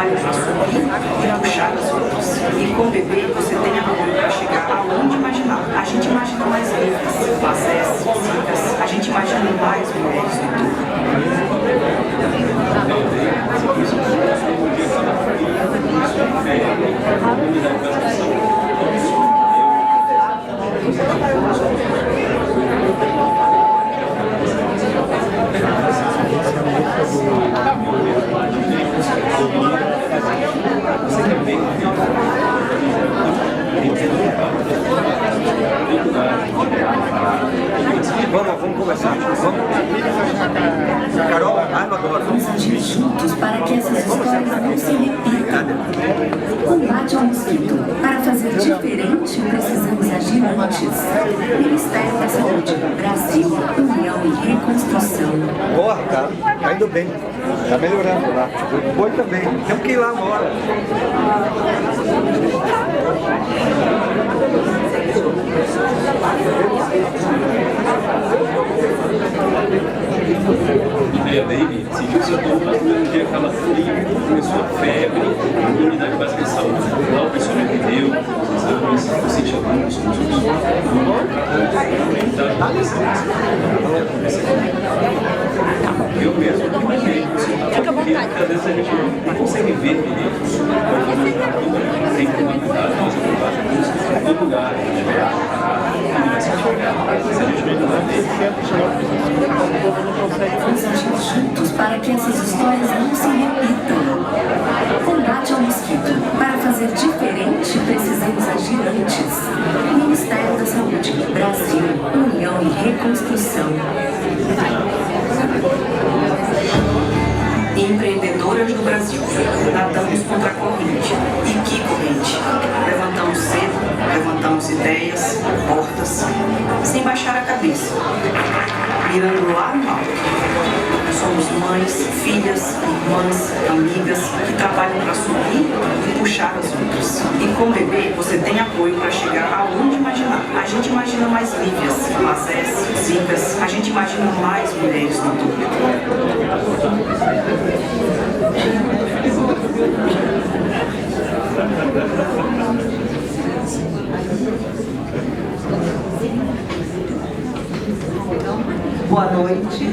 trabalho para subir e puxar as outras. E com o bebê você tem apoio para chegar aonde imaginar. A gente imagina mais livres, acessos, a gente imagina mais mulheres no mundo. Vamos conversar. Carol, agora. Vamos agir juntos para que essas histórias não se repitam. Combate ao mosquito. Para fazer diferente, precisamos agir antes. Ministério da Saúde, Brasil, União e Reconstrução. Boa, tá indo bem. Tá melhorando lá. O boi também. Temos que ir lá agora. E daí, sentiu sintomas durante aquela frio, começou a febre, a unidade básica de saúde. Lá o pessoal me entendeu, eu senti alguns eu mesmo não imaginei porque às vezes a gente não consegue ver direito. Tem que tomar cuidado, mas em todo lugar, ele vai se enxergar. Se a gente não ver, Vamos agir juntos para que essas histórias não se repitam. Combate ao mosquito. Para fazer diferente, precisamos agir antes. Ministério da Saúde, Brasil, União e Reconstrução. Empreendedoras do Brasil, nadamos contra a corrente. E que corrente? Levantamos cedo, levantamos ideias, portas, sem baixar a cabeça, mirando lá no alto. Somos mães, filhas, irmãs, amigas que trabalham para subir e puxar as outras. E com o bebê você tem apoio para chegar aonde imaginar. A gente imagina mais Lívias, Mazés, Zicas, a gente imagina mais mulheres no mundo. Boa noite,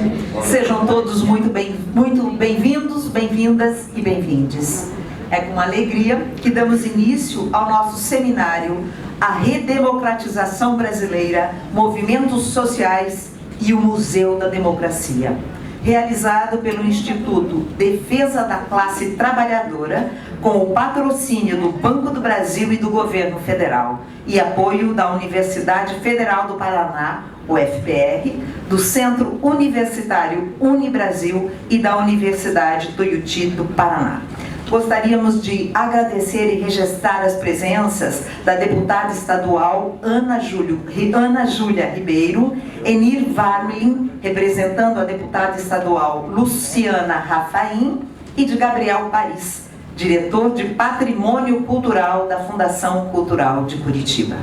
sejam todos muito bem-vindos, bem-vindas e bem-vindes. É com alegria que damos início ao nosso seminário A Redemocratização Brasileira, Movimentos Sociais e o Museu da Democracia, realizado pelo Instituto Defesa da Classe Trabalhadora, com o patrocínio do Banco do Brasil e do Governo Federal, e apoio da Universidade Federal do Paraná, UFPR, do Centro Universitário Unibrasil e da Universidade Tuiuti do Paraná. Gostaríamos de agradecer e registrar as presenças da deputada estadual Ana Júlia Ribeiro, Enir Varmelin, representando a deputada estadual Luciana Rafaim, e de Gabriel Paris, diretor de Patrimônio Cultural da Fundação Cultural de Curitiba.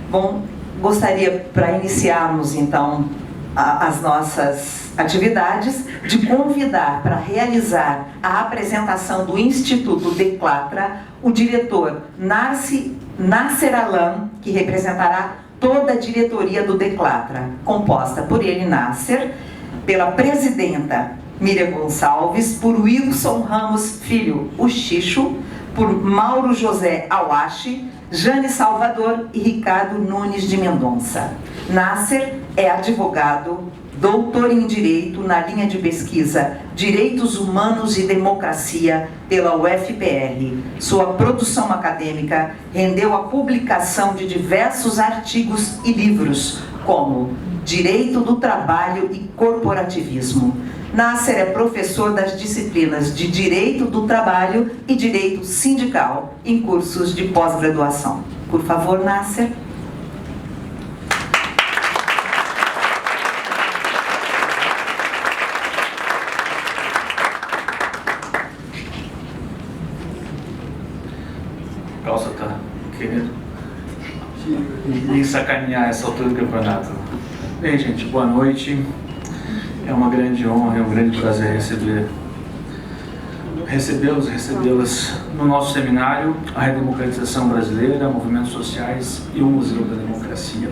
Bom, gostaria, para iniciarmos então as nossas atividades, de convidar para realizar a apresentação do Instituto Declatra o diretor Nasser Alam, que representará toda a diretoria do Declatra, composta por ele, Nasser, pela presidenta Miriam Gonçalves, por Wilson Ramos Filho, o Xixo, por Mauro José Awashi, Jane Salvador e Ricardo Nunes de Mendonça. Nasser é advogado, doutor em Direito na linha de pesquisa Direitos Humanos e Democracia pela UFPR. Sua produção acadêmica rendeu a publicação de diversos artigos e livros, como Direito do Trabalho e Corporativismo. Nasser é professor das disciplinas de Direito do Trabalho e Direito Sindical em cursos de pós-graduação. Por favor, Nasser. Calça tá querendo me sacanear essa altura do campeonato. Bem, gente, boa noite. É uma grande honra, é um grande prazer recebê-las no nosso seminário, A Redemocratização Brasileira, Movimentos Sociais e o Museu da Democracia.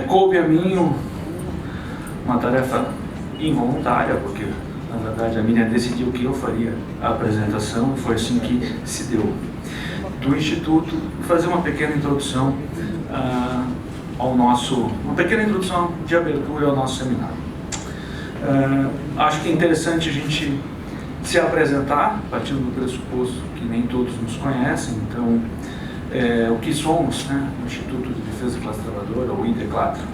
Coube a mim uma tarefa involuntária, porque, na verdade, a Miriam decidiu que eu faria a apresentação, e foi assim que se deu. Do Instituto, fazer uma pequena introdução uma pequena introdução de abertura ao nosso seminário. Acho que é interessante a gente se apresentar, partindo do pressuposto que nem todos nos conhecem. Então, o que somos, né? O Instituto de Defesa da Classe Trabalhadora, o IDECLATRA.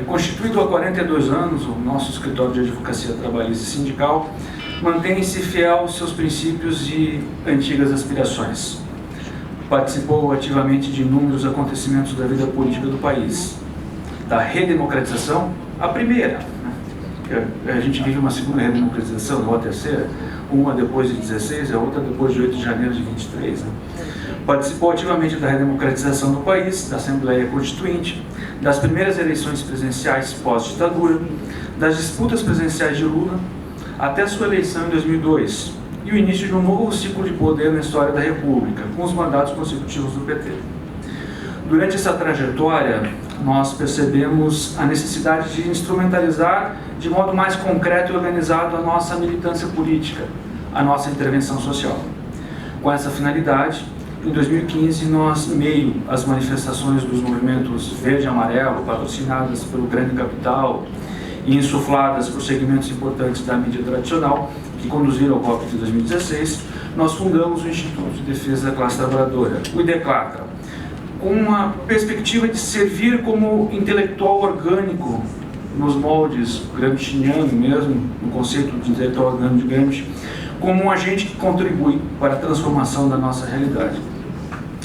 Constituído há 42 anos, o nosso escritório de advocacia trabalhista e sindical mantém-se fiel aos seus princípios e antigas aspirações. Participou ativamente de inúmeros acontecimentos da vida política do país, da redemocratização, a primeira, né? A gente vive uma segunda redemocratização, ou a terceira, uma depois de 16, a outra depois de 8 de janeiro de 23. Né? Participou ativamente da redemocratização do país, da Assembleia Constituinte, das primeiras eleições presidenciais pós-ditadura, das disputas presidenciais de Lula, até sua eleição em 2002, e o início de um novo ciclo de poder na história da República, com os mandatos consecutivos do PT. Durante essa trajetória, nós percebemos a necessidade de instrumentalizar de modo mais concreto e organizado a nossa militância política, a nossa intervenção social. Com essa finalidade, em 2015, nós, em meio às manifestações dos movimentos verde e amarelo, patrocinadas pelo grande capital e insufladas por segmentos importantes da mídia tradicional, que conduziram ao golpe de 2016, nós fundamos o Instituto de Defesa da Classe Trabalhadora, o IDECLATRA, com uma perspectiva de servir como intelectual orgânico nos moldes gramsciano mesmo, no conceito de intelectual orgânico de Gramsci, como um agente que contribui para a transformação da nossa realidade.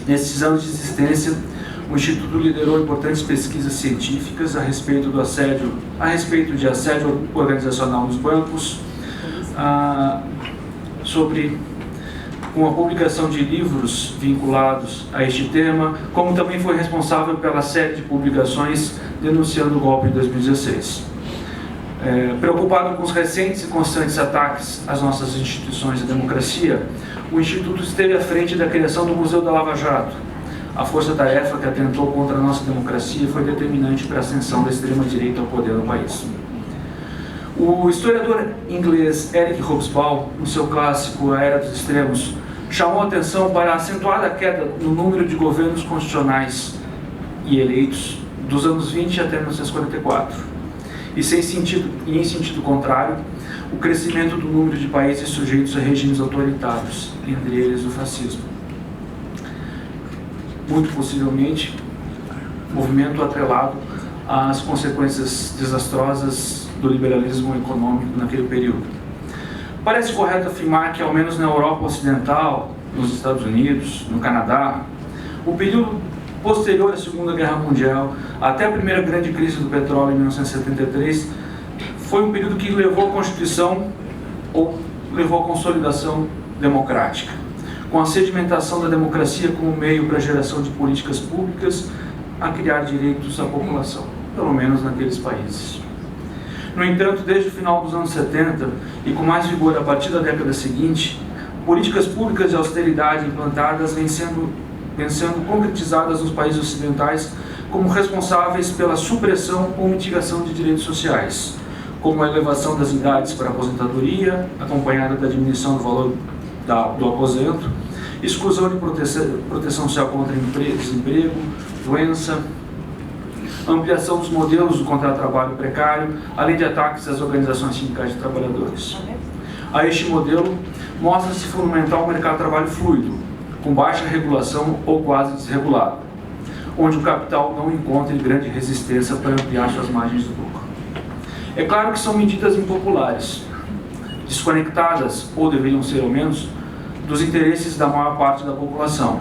Nesses anos de existência, o Instituto liderou importantes pesquisas científicas a respeito de assédio organizacional nos bancos, com a publicação de livros vinculados a este tema, como também foi responsável pela série de publicações denunciando o golpe de 2016. Preocupado com os recentes e constantes ataques às nossas instituições de democracia, o Instituto esteve à frente da criação do Museu da Lava Jato. A força-tarefa que atentou contra a nossa democracia foi determinante para a ascensão da extrema-direita ao poder no país. O historiador inglês Eric Hobsbawm, no seu clássico A Era dos Extremos, chamou a atenção para a acentuada queda no número de governos constitucionais e eleitos dos anos 20 até 1944, e em sentido contrário, o crescimento do número de países sujeitos a regimes autoritários, entre eles o fascismo. Muito possivelmente, movimento atrelado às consequências desastrosas do liberalismo econômico naquele período. Parece correto afirmar que, ao menos na Europa Ocidental, nos Estados Unidos, no Canadá, o período posterior à Segunda Guerra Mundial, até a primeira grande crise do petróleo em 1973, foi um período que levou à Constituição, ou levou à consolidação democrática, com a sedimentação da democracia como meio para a geração de políticas públicas a criar direitos à população, pelo menos naqueles países. No entanto, desde o final dos anos 70 e com mais vigor a partir da década seguinte, políticas públicas de austeridade implantadas vêm sendo concretizadas nos países ocidentais como responsáveis pela supressão ou mitigação de direitos sociais, como a elevação das idades para a aposentadoria, acompanhada da diminuição do valor do aposento, exclusão de proteção social contra desemprego, doença, ampliação dos modelos do contrato de trabalho precário, além de ataques às organizações sindicais de trabalhadores. A este modelo, mostra-se fundamental o mercado de trabalho fluido, com baixa regulação ou quase desregulado, onde o capital não encontra grande resistência para ampliar suas margens de lucro. É claro que são medidas impopulares, desconectadas, ou deveriam ser ao menos, dos interesses da maior parte da população.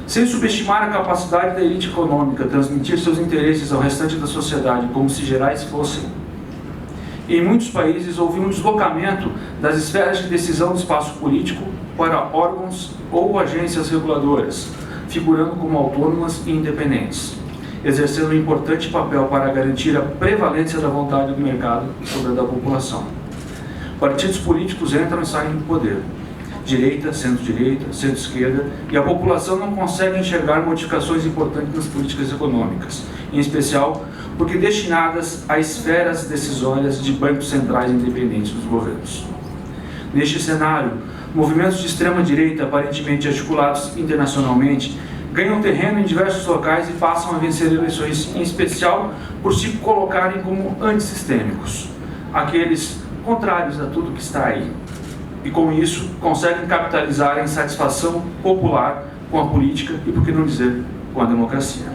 Sem subestimar a capacidade da elite econômica transmitir seus interesses ao restante da sociedade como se gerais fossem, em muitos países houve um deslocamento das esferas de decisão do espaço político para órgãos ou agências reguladoras, figurando como autônomas e independentes. exercendo um importante papel para garantir a prevalência da vontade do mercado sobre a da população. Partidos políticos entram e saem do poder. Direita, centro-direita, centro-esquerda, e a população não consegue enxergar modificações importantes nas políticas econômicas, em especial porque destinadas a esferas decisórias de bancos centrais independentes dos governos. Neste cenário, movimentos de extrema-direita, aparentemente articulados internacionalmente, ganham terreno em diversos locais e passam a vencer eleições, em especial por se colocarem como antissistêmicos, aqueles contrários a tudo que está aí. E com isso, conseguem capitalizar a insatisfação popular com a política e, por que não dizer, com a democracia,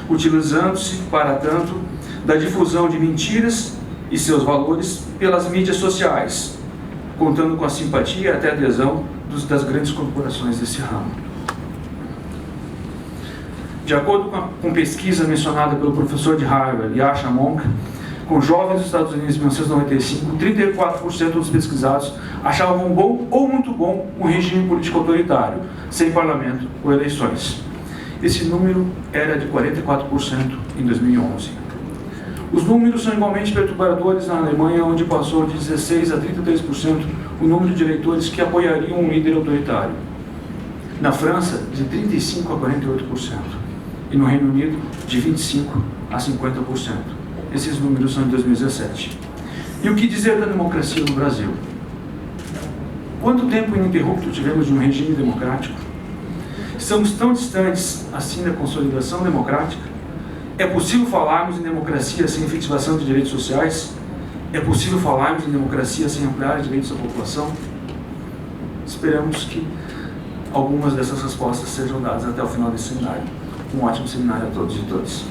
utilizando-se, para tanto, da difusão de mentiras e seus valores pelas mídias sociais, contando com a simpatia e até adesão das grandes corporações desse ramo. De acordo com pesquisa mencionada pelo professor de Harvard, Yasha Monk, com jovens dos Estados Unidos em 1995, 34% dos pesquisados achavam bom ou muito bom um regime político autoritário, sem parlamento ou eleições. Esse número era de 44% em 2011. Os números são igualmente perturbadores na Alemanha, onde passou de 16% a 33% o número de eleitores que apoiariam um líder autoritário. Na França, de 35% a 48%. E no Reino Unido, de 25% a 50%. Esses números são de 2017. E o que dizer da democracia no Brasil? Quanto tempo ininterrupto tivemos de um regime democrático? Estamos tão distantes assim da consolidação democrática? É possível falarmos em democracia sem efetivação de direitos sociais? É possível falarmos em democracia sem ampliar os direitos da população? Esperamos que algumas dessas respostas sejam dadas até o final desse seminário. Um ótimo seminário a todos e todas.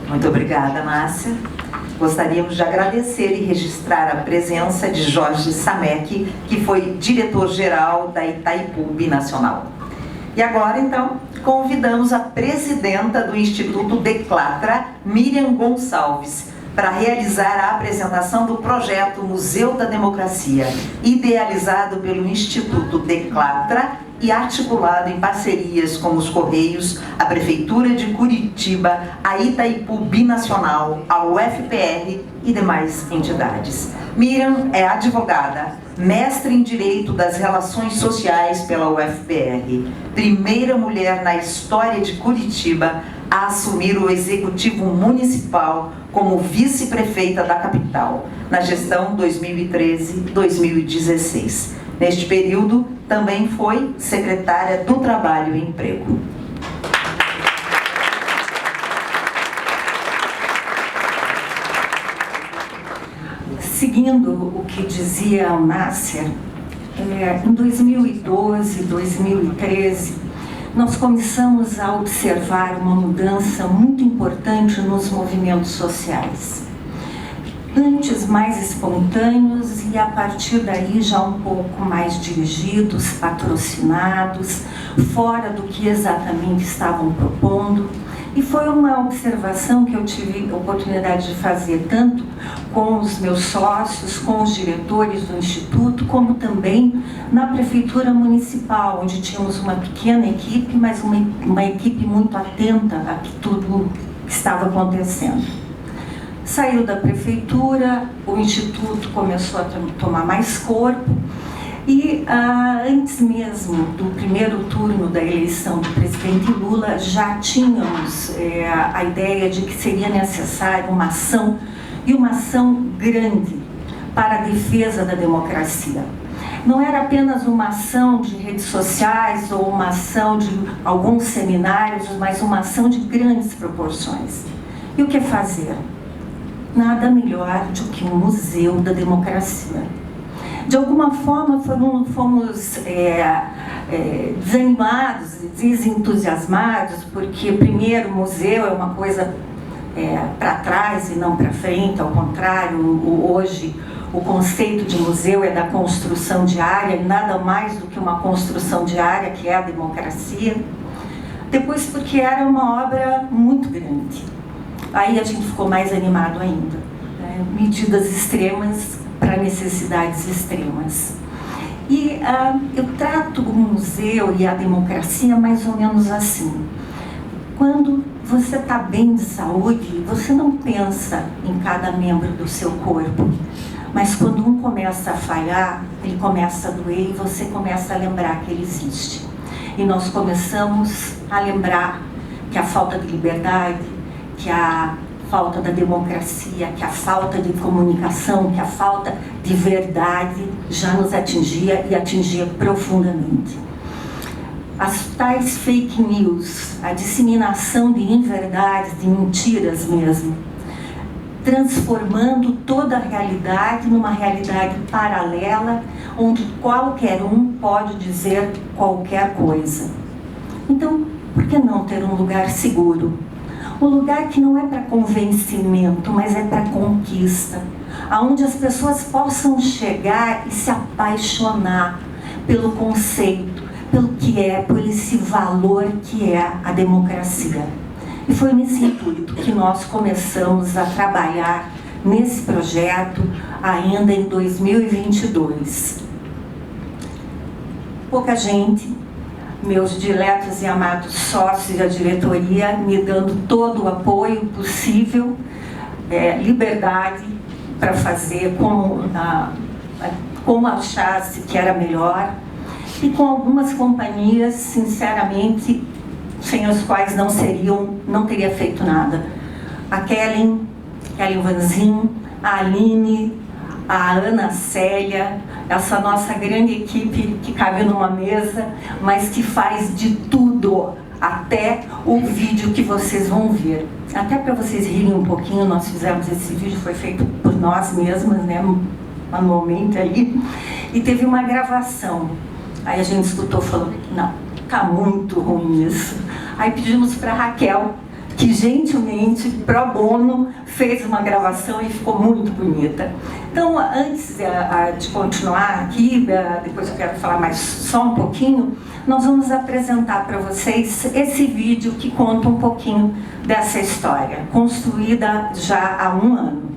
Muito obrigada, Márcia. Gostaríamos de agradecer e registrar a presença de Jorge Samek, que foi diretor-geral da Itaipu Binacional. E agora, então, convidamos a presidenta do Instituto Declatra, Miriam Gonçalves, para realizar a apresentação do projeto Museu da Democracia, idealizado pelo Instituto Declatra e articulado em parcerias com os Correios, a Prefeitura de Curitiba, a Itaipu Binacional, a UFPR e demais entidades. Miriam é advogada, mestre em Direito das Relações Sociais pela UFPR, primeira mulher na história de Curitiba a assumir o Executivo Municipal como vice-prefeita da capital, na gestão 2013-2016. Neste período, também foi secretária do Trabalho e Emprego. Seguindo o que dizia a Márcia, em 2012, 2013, nós começamos a observar uma mudança muito importante nos movimentos sociais. Antes mais espontâneos e a partir daí já um pouco mais dirigidos, patrocinados, fora do que exatamente estavam propondo. E foi uma observação que eu tive a oportunidade de fazer tanto com os meus sócios, com os diretores do Instituto, como também na Prefeitura Municipal, onde tínhamos uma pequena equipe, mas uma equipe muito atenta a que tudo estava acontecendo. Saiu da Prefeitura, o Instituto começou a tomar mais corpo, e antes mesmo do primeiro turno da eleição do presidente Lula, já tínhamos a ideia de que seria necessária uma ação, e uma ação grande, para a defesa da democracia. Não era apenas uma ação de redes sociais ou uma ação de alguns seminários, mas uma ação de grandes proporções. E o que fazer? Nada melhor do que um museu da democracia. De alguma forma fomos desanimados, desentusiasmados, porque primeiro o museu é uma coisa para trás e não para frente, ao contrário, hoje o conceito de museu é da construção diária, e nada mais do que uma construção diária, que é a democracia. Depois porque era uma obra muito grande. Aí a gente ficou mais animado ainda, né? Medidas extremas para necessidades extremas. E eu trato o museu e a democracia mais ou menos assim. Quando você está bem de saúde, você não pensa em cada membro do seu corpo. Mas quando um começa a falhar, ele começa a doer e você começa a lembrar que ele existe. E nós começamos a lembrar que a falta de liberdade, que a falta da democracia, que a falta de comunicação, que a falta de verdade já nos atingia e atingia profundamente. As tais fake news, a disseminação de inverdades, de mentiras mesmo, transformando toda a realidade numa realidade paralela, onde qualquer um pode dizer qualquer coisa. Então, por que não ter um lugar seguro? Um lugar que não é para convencimento, mas é para conquista, aonde as pessoas possam chegar e se apaixonar pelo conceito, pelo que é, por esse valor que é a democracia. E foi nesse intuito que nós começamos a trabalhar nesse projeto ainda em 2022. Pouca gente, meus diletos e amados sócios da diretoria, me dando todo o apoio possível, liberdade para fazer como achasse que era melhor, e com algumas companhias, sinceramente, sem as quais não teria feito nada. A Kellen Vanzin, a Aline, a Ana Célia, essa nossa grande equipe que cabe numa mesa, mas que faz de tudo, até o vídeo que vocês vão ver. Até para vocês rirem um pouquinho, nós fizemos esse vídeo, foi feito por nós mesmas, né, manualmente ali, e teve uma gravação. Aí a gente escutou falando, não, tá muito ruim isso. Aí pedimos para a Raquel, que gentilmente, pro bono, fez uma gravação e ficou muito bonita. Então, antes de continuar aqui, depois eu quero falar mais só um pouquinho, nós vamos apresentar para vocês esse vídeo que conta um pouquinho dessa história, construída já há 1 ano.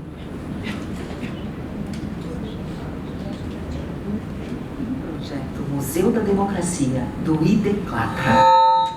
Museu da Democracia, do IDECLATRA.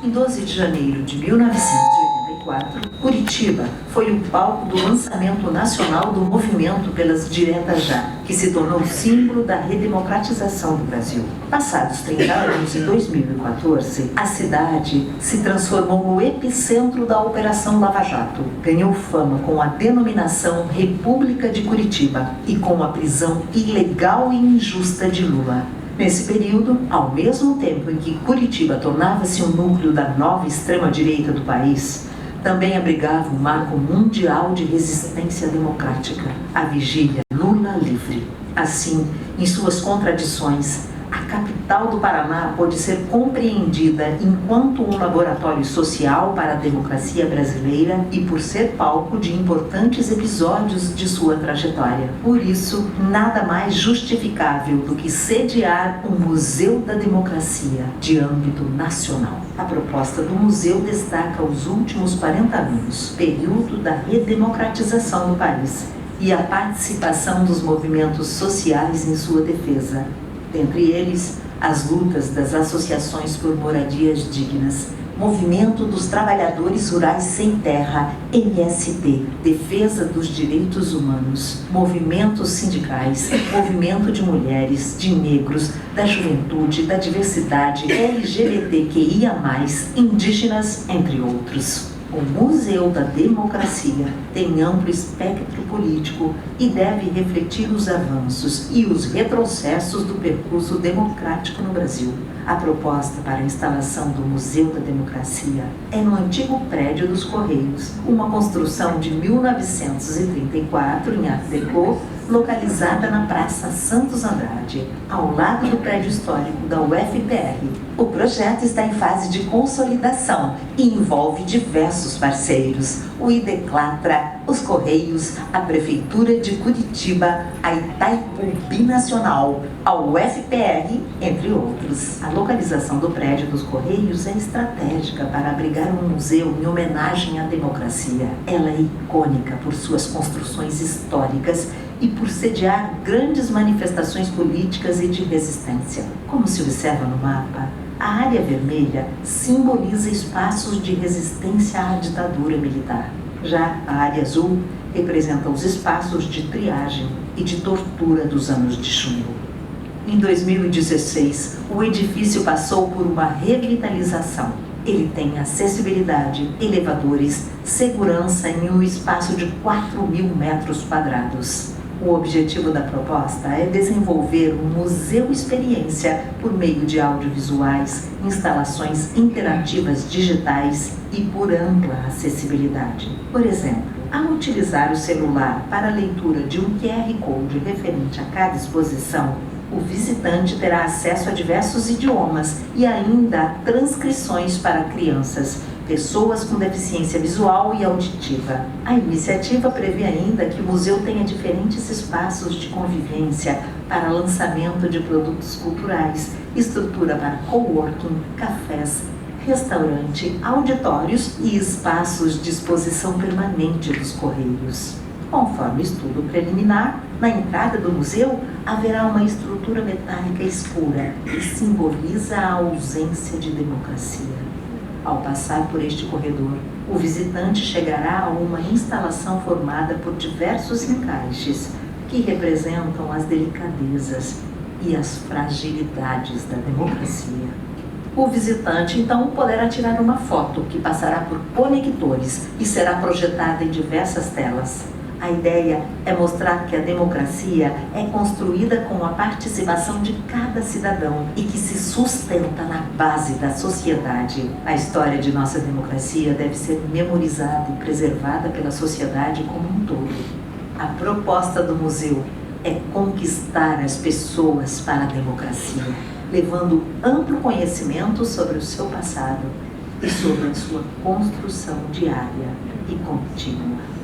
Em 12 de janeiro de 1984, Curitiba foi o palco do lançamento nacional do movimento pelas Diretas Já, que se tornou símbolo da redemocratização do Brasil. Passados 30 anos, em 2014, a cidade se transformou no epicentro da Operação Lava Jato. Ganhou fama com a denominação República de Curitiba e com a prisão ilegal e injusta de Lula. Nesse período, ao mesmo tempo em que Curitiba tornava-se um núcleo da nova extrema-direita do país, também abrigava um marco mundial de resistência democrática, a vigília Lula livre. Assim, em suas contradições, a capital do Paraná pôde ser compreendida enquanto um laboratório social para a democracia brasileira e por ser palco de importantes episódios de sua trajetória. Por isso, nada mais justificável do que sediar um Museu da Democracia de âmbito nacional. A proposta do museu destaca os últimos 40 anos, período da redemocratização do país, e a participação dos movimentos sociais em sua defesa. Dentre eles, as lutas das associações por moradias dignas, Movimento dos Trabalhadores Rurais Sem Terra, MST, Defesa dos Direitos Humanos, movimentos sindicais, movimento de mulheres, de negros, da juventude, da diversidade, LGBTQIA+, indígenas, entre outros. O Museu da Democracia tem amplo espectro político e deve refletir os avanços e os retrocessos do percurso democrático no Brasil. A proposta para a instalação do Museu da Democracia é no antigo prédio dos Correios, uma construção de 1934 em Art Deco, localizada na Praça Santos Andrade, ao lado do prédio histórico da UFPR. O projeto está em fase de consolidação e envolve diversos parceiros. O IDECLATRA Câmara, os Correios, a Prefeitura de Curitiba, a Itaipu Binacional, a UFPR, entre outros. A localização do prédio dos Correios é estratégica para abrigar um museu em homenagem à democracia. Ela é icônica por suas construções históricas e por sediar grandes manifestações políticas e de resistência. Como se observa no mapa, a área vermelha simboliza espaços de resistência à ditadura militar. Já a área azul representa os espaços de triagem e de tortura dos anos de chumbo. Em 2016, o edifício passou por uma revitalização. Ele tem acessibilidade, elevadores, segurança em um espaço de 4.000 metros quadrados. O objetivo da proposta é desenvolver um museu-experiência por meio de audiovisuais, instalações interativas digitais e por ampla acessibilidade. Por exemplo, ao utilizar o celular para a leitura de um QR Code referente a cada exposição, o visitante terá acesso a diversos idiomas e ainda a transcrições para crianças, pessoas com deficiência visual e auditiva. A iniciativa prevê ainda que o museu tenha diferentes espaços de convivência para lançamento de produtos culturais, estrutura para coworking, cafés, restaurante, auditórios e espaços de exposição permanente dos Correios. Conforme estudo preliminar, na entrada do museu haverá uma estrutura metálica escura que simboliza a ausência de democracia. Ao passar por este corredor, o visitante chegará a uma instalação formada por diversos encaixes que representam as delicadezas e as fragilidades da democracia. O visitante, então, poderá tirar uma foto que passará por conectores e será projetada em diversas telas. A ideia é mostrar que a democracia é construída com a participação de cada cidadão e que se sustenta na base da sociedade. A história de nossa democracia deve ser memorizada e preservada pela sociedade como um todo. A proposta do museu é conquistar as pessoas para a democracia, levando amplo conhecimento sobre o seu passado e sobre a sua construção diária e contínua.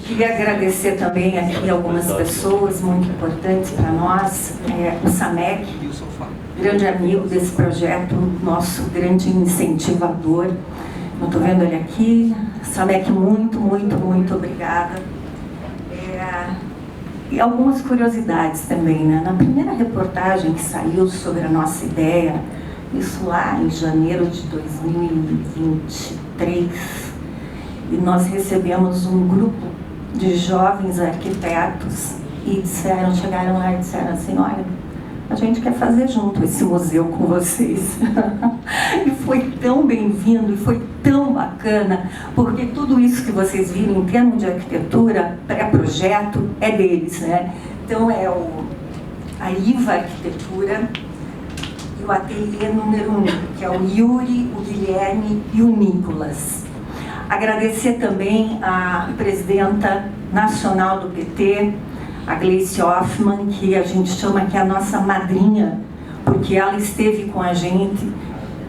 Queria agradecer também aqui algumas pessoas muito importantes para nós, o Samek, grande amigo desse projeto, nosso grande incentivador. Eu estou vendo ele aqui. Samek, muito obrigada. E algumas curiosidades também, né? Na primeira reportagem que saiu sobre a nossa ideia, isso lá em janeiro de 2023, e nós recebemos um grupo de jovens arquitetos e chegaram lá e disseram assim, olha, a gente quer fazer junto esse museu com vocês. E foi tão bem-vindo, e foi tão bacana, porque tudo isso que vocês viram em termos de arquitetura, pré-projeto, é deles, né? Então é a IVA Arquitetura e o ateliê número 1, que é o Yuri, o Guilherme e o Nicolas. Agradecer também a presidenta nacional do PT, a Gleice Hoffmann, que a gente chama que é a nossa madrinha, porque ela esteve com a gente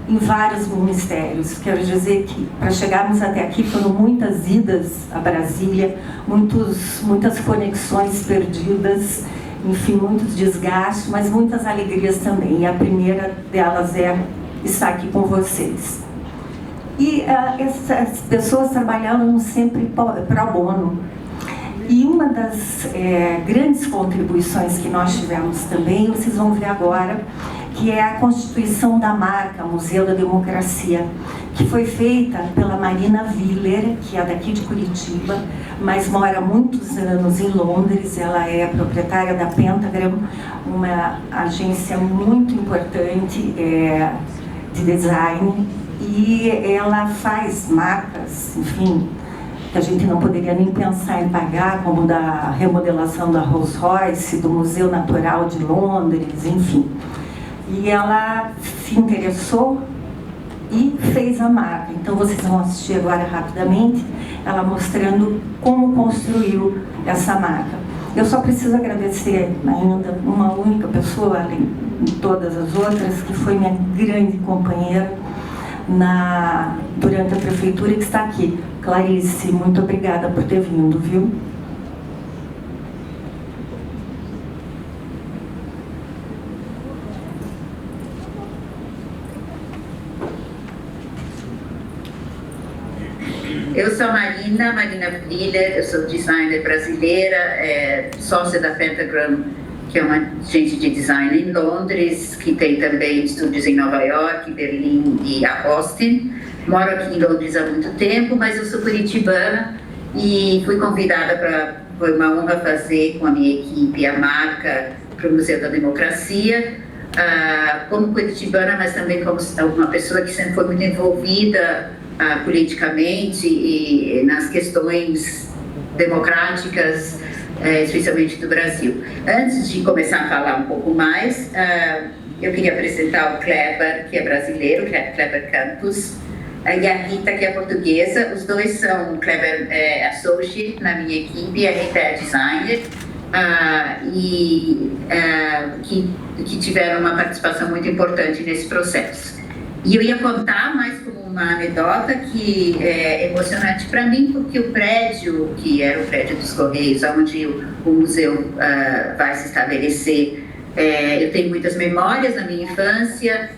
em vários ministérios. Quero dizer que para chegarmos até aqui foram muitas idas a Brasília, muitas conexões perdidas, enfim, muitos desgastes, mas muitas alegrias também. E a primeira delas é estar aqui com vocês. E essas pessoas trabalharam sempre pro bono. E uma das grandes contribuições que nós tivemos também, vocês vão ver agora, que é a constituição da marca Museu da Democracia, que foi feita pela Marina Willer, que é daqui de Curitiba, mas mora há muitos anos em Londres. Ela é proprietária da Pentagram, uma agência muito importante de design, e ela faz marcas, enfim, que a gente não poderia nem pensar em pagar, como da remodelação da Rolls Royce, do Museu Natural de Londres, enfim. E ela se interessou e fez a marca. Então vocês vão assistir agora rapidamente, ela mostrando como construiu essa marca. Eu só preciso agradecer ainda uma única pessoa, além de todas as outras, que foi minha grande companheira durante a prefeitura e que está aqui. Clarice, muito obrigada por ter vindo, viu? Eu sou Marina Friller, eu sou designer brasileira, sócia da Pentagram, que é uma agência de design em Londres, que tem também estúdios em Nova York, Berlim e Austin. Moro aqui em Londres há muito tempo, mas eu sou curitibana e fui convidada foi uma honra fazer com a minha equipe a marca para o Museu da Democracia, como curitibana, mas também como uma pessoa que sempre foi muito envolvida politicamente e nas questões democráticas, especialmente do Brasil. Antes de começar a falar um pouco mais, eu queria apresentar o Kleber, que é brasileiro, Kleber Campos, e a Rita, que é portuguesa. Os dois são Kleber Associate na minha equipe, a Rita é designer, que tiveram uma participação muito importante nesse processo. E eu ia contar mais como uma anedota que é emocionante para mim, porque o prédio, que era o prédio dos Correios, onde o museu vai se estabelecer, eu tenho muitas memórias da minha infância.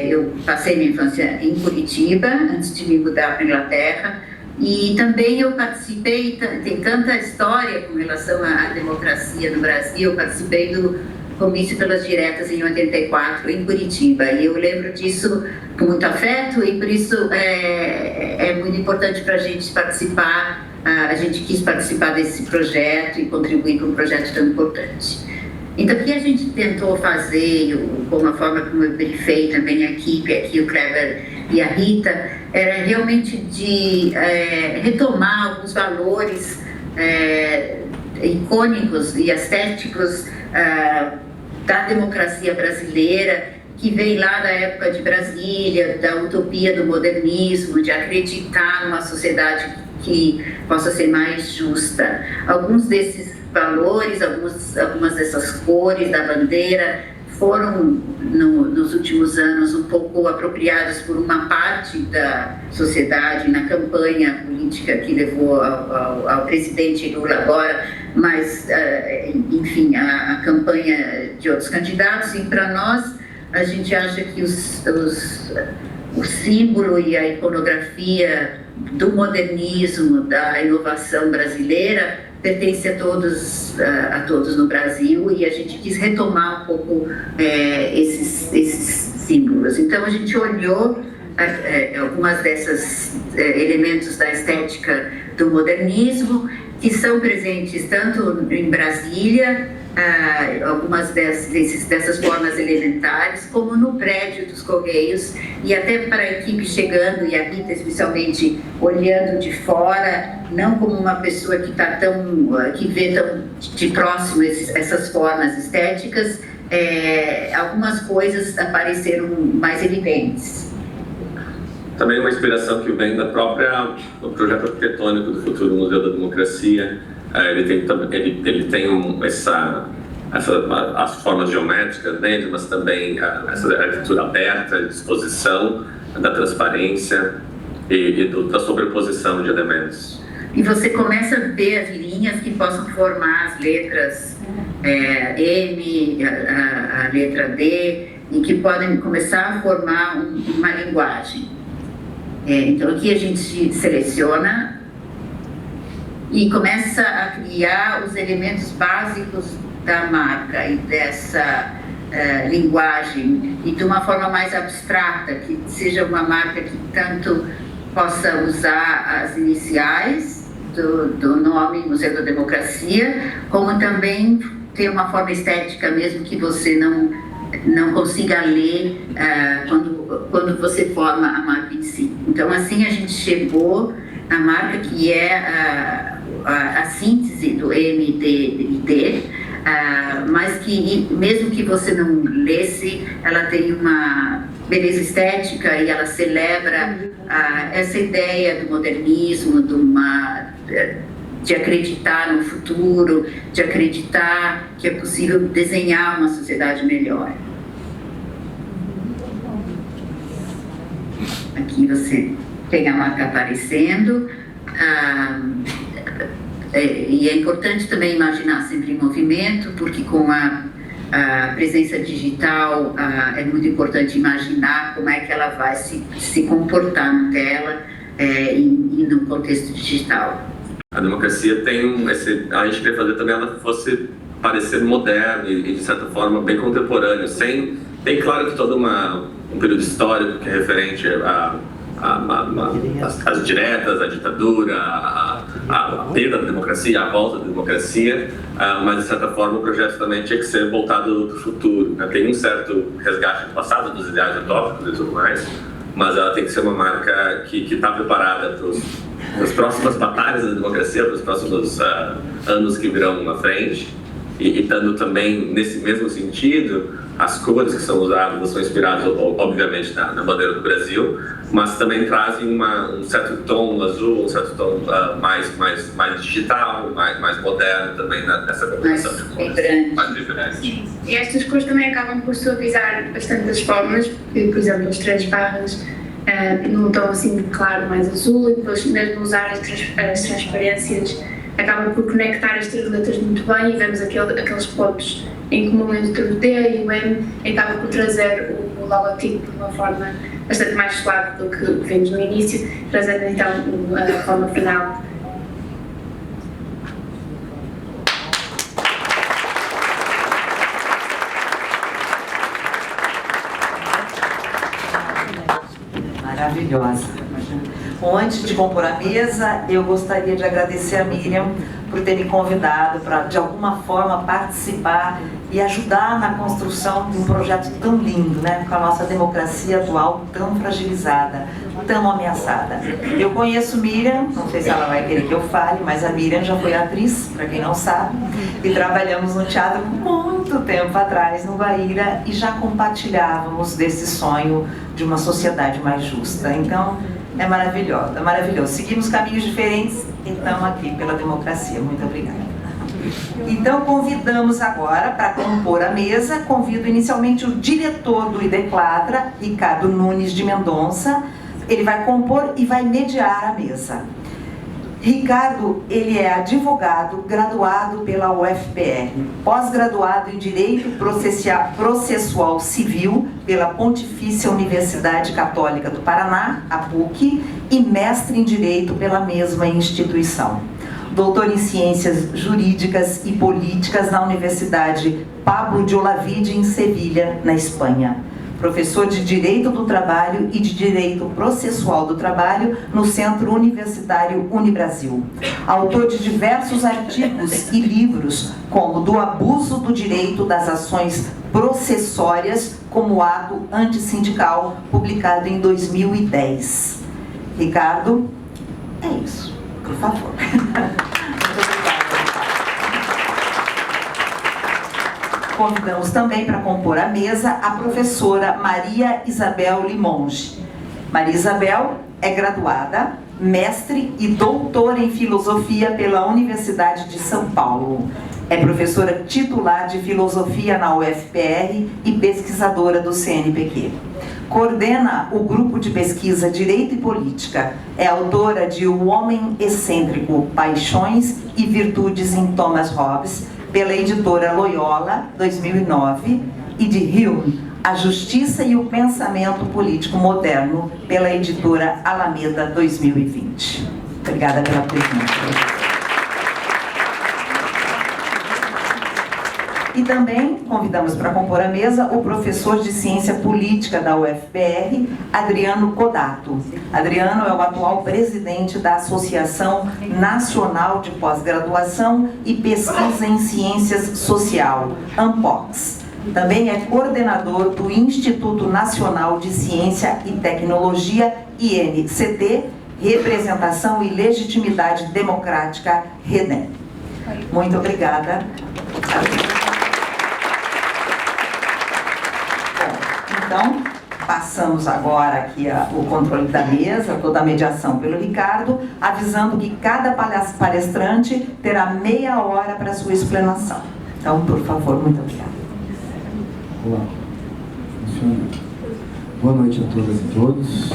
Eu passei minha infância em Curitiba, antes de me mudar para a Inglaterra, e também eu participei, tem tanta história com relação à democracia no Brasil, eu participei do comício pelas diretas em 84 em Curitiba, e eu lembro disso com muito afeto, e por isso é muito importante para a gente participar. A gente quis participar desse projeto e contribuir com um projeto tão importante. Então, o que a gente tentou fazer, como a forma como eu brifei também a equipe, aqui o Kleber e a Rita, era realmente de retomar alguns valores icônicos e estéticos da democracia brasileira, que vem lá da época de Brasília, da utopia do modernismo, de acreditar numa sociedade que possa ser mais justa. Alguns desses valores, algumas dessas cores da bandeira foram, nos últimos anos, um pouco apropriados por uma parte da sociedade na campanha política que levou ao presidente Lula agora, mas, enfim, a campanha de outros candidatos. E para nós, a gente acha que o símbolo e a iconografia do modernismo, da inovação brasileira, pertence a todos no Brasil, e a gente quis retomar um pouco esses símbolos. Então a gente olhou algumas desses elementos da estética do modernismo, que são presentes tanto em Brasília, algumas dessas formas elementares, como no prédio dos Correios, e até para a equipe chegando, e a Rita especialmente olhando de fora, não como uma pessoa que vê tão de próximo essas formas estéticas, algumas coisas apareceram mais evidentes. Também uma inspiração que vem do projeto arquitetônico do futuro Museu da Democracia. Ele tem as formas geométricas dentro, mas também essa arquitetura aberta, a disposição da transparência e da sobreposição de elementos. E você começa a ver as linhas que possam formar as letras M, a letra D, e que podem começar a formar uma linguagem. Então aqui a gente seleciona e começa a criar os elementos básicos da marca e dessa linguagem, e de uma forma mais abstrata, que seja uma marca que tanto possa usar as iniciais do nome Museu da Democracia, como também ter uma forma estética, mesmo que você não consiga ler quando você forma a marca em si. Então assim a gente chegou à marca que é a síntese do M, D e D, mas que mesmo que você não lesse, ela tem uma beleza estética e ela celebra essa ideia do modernismo, de acreditar no futuro, de acreditar que é possível desenhar uma sociedade melhor. Aqui você tem a marca aparecendo, e é importante também imaginar sempre em movimento, porque com a presença digital é muito importante imaginar como é que ela vai se comportar na tela e no contexto digital. A democracia tem a gente queria fazer também ela fosse parecer moderna e de certa forma bem contemporânea, tem claro que todo um período histórico que é referente às diretas, à ditadura, a perda da democracia, a volta da democracia, mas de certa forma o projeto também tinha que ser voltado para o futuro, né? Tem um certo resgate do passado, dos ideais utópicos e tudo mais, mas ela tem que ser uma marca que está preparada para as próximas batalhas da democracia, para os próximos anos que virão à frente, e dando também, nesse mesmo sentido, as cores que são usadas são inspiradas, obviamente, na bandeira do Brasil, mas também trazem um certo tom azul, um certo tom mais digital, mais moderno também nessa combinação de cores. Mais vibrante. E estas cores também acabam por suavizar bastante as formas, porque, por exemplo, as 3 barras num tom assim claro, mais azul, e depois mesmo usar as transparências acaba por conectar as 3 letras muito bem, e vemos aqueles pontos em comum entre o D e o M, e acaba por trazer o logotipo de uma forma bastante mais suave do que vimos no início, trazendo então a forma final. Maravilhosa. Bom, antes de compor a mesa, eu gostaria de agradecer a Miriam por ter me convidado para, de alguma forma, participar e ajudar na construção de um projeto tão lindo, né? Com a nossa democracia atual tão fragilizada, tão ameaçada. Eu conheço Miriam, não sei se ela vai querer que eu fale, mas a Miriam já foi atriz, para quem não sabe, e trabalhamos no teatro muito tempo atrás, no Guaíra, e já compartilhávamos desse sonho de uma sociedade mais justa. Então, é maravilhoso, é maravilhoso. Seguimos caminhos diferentes, então, aqui pela democracia. Muito obrigada. Então, convidamos agora, para compor a mesa, convido inicialmente o diretor do IDECLATRA, Ricardo Nunes de Mendonça. Ele vai compor e vai mediar a mesa. Ricardo, ele é advogado, graduado pela UFPR, pós-graduado em Direito Processual Civil pela Pontifícia Universidade Católica do Paraná, a PUC, e mestre em Direito pela mesma instituição. Doutor em Ciências Jurídicas e Políticas na Universidade Pablo de Olavide, em Sevilha, na Espanha. Professor de Direito do Trabalho e de Direito Processual do Trabalho no Centro Universitário Unibrasil. Autor de diversos artigos e livros, como Do Abuso do Direito das Ações Processórias como Ato Antissindical, publicado em 2010. Ricardo, é isso, por favor. Convidamos também para compor a mesa a professora Maria Isabel Limonge. Maria Isabel é graduada, mestre e doutora em Filosofia pela Universidade de São Paulo. É professora titular de Filosofia na UFPR e pesquisadora do CNPq. Coordena o grupo de pesquisa Direito e Política. É autora de O Homem Excêntrico, Paixões e Virtudes em Thomas Hobbes, pela editora Loyola, 2009, e de Hume, A Justiça e o Pensamento Político Moderno, pela editora Alameda, 2020. Obrigada pela presença. E também convidamos para compor a mesa o professor de Ciência Política da UFPR, Adriano Codato. Adriano é o atual presidente da Associação Nacional de Pós-Graduação e Pesquisa em Ciências Social, ANPOX. Também é coordenador do Instituto Nacional de Ciência e Tecnologia, INCT, Representação e Legitimidade Democrática, REDEM. Muito obrigada. Então, Passamos agora aqui o controle da mesa, toda a mediação pelo Ricardo, avisando que cada palestrante terá meia hora para a sua explanação. Então, por favor, muito obrigada. Olá. Boa noite a todas e todos.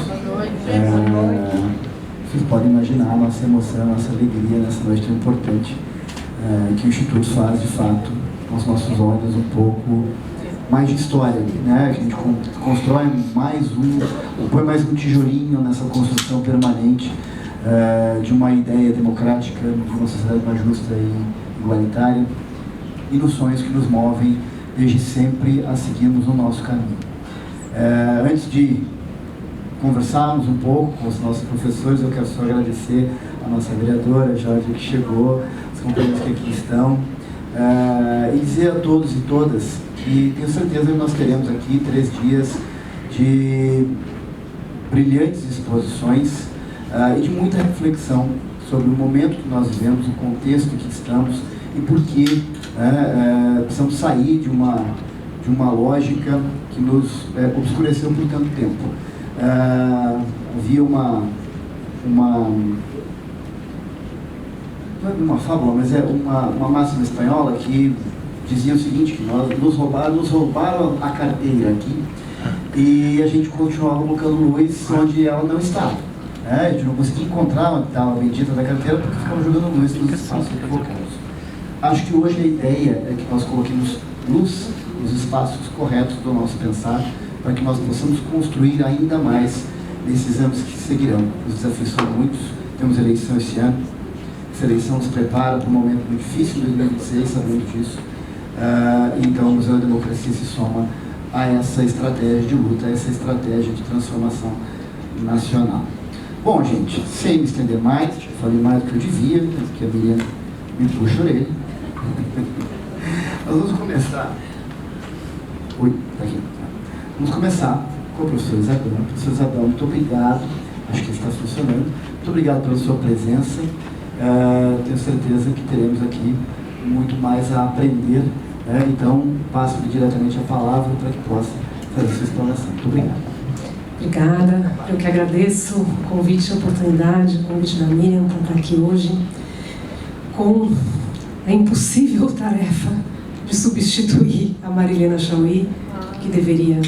Vocês podem imaginar a nossa emoção, a nossa alegria nessa noite tão importante que o Instituto faz, de fato, com os nossos olhos um pouco mais de história, né? A gente constrói põe mais um tijolinho nessa construção permanente de uma ideia democrática, de uma sociedade mais justa e igualitária, e nos sonhos que nos movem desde sempre a seguirmos o nosso caminho. Antes de conversarmos um pouco com os nossos professores, eu quero só agradecer a nossa vereadora, Jorge, que chegou, os companheiros que aqui estão, e dizer a todos e todas que tenho certeza que nós teremos aqui 3 dias de brilhantes exposições e de muita reflexão sobre o momento que nós vivemos, o contexto em que estamos e por que precisamos sair de uma lógica que nos obscureceu por tanto tempo. Havia não é uma fábula, mas é uma máxima espanhola que dizia o seguinte, que nos roubaram a carteira aqui e a gente continuava colocando luz onde ela não estava. A gente não conseguia encontrar onde estava a bendita da carteira porque ficava jogando luz nos espaços equivocados. Acho que hoje a ideia é que nós coloquemos luz nos espaços corretos do nosso pensar para que nós possamos construir ainda mais nesses anos que seguirão. Os desafios são muitos, temos eleição esse ano, essa eleição nos prepara para um momento muito difícil em 2026, sabendo disso. Então o Museu da Democracia se soma a essa estratégia de luta, a essa estratégia de transformação nacional. Bom, gente, sem me estender mais, falei mais do que eu devia, porque a Miriam me puxa a orelha. Nós vamos começar. Oi, tá aqui. Vamos começar com o professor Isabel. Professor Isabel, muito obrigado, acho que está funcionando. Muito obrigado pela sua presença. Tenho certeza que teremos aqui muito mais a aprender. Então, passo diretamente a palavra para que possa fazer a sua explanação. Muito obrigado. Obrigada. Eu que agradeço o convite, a oportunidade, o convite da Miriam para estar aqui hoje com a impossível tarefa de substituir a Marilena Chauí, que deveria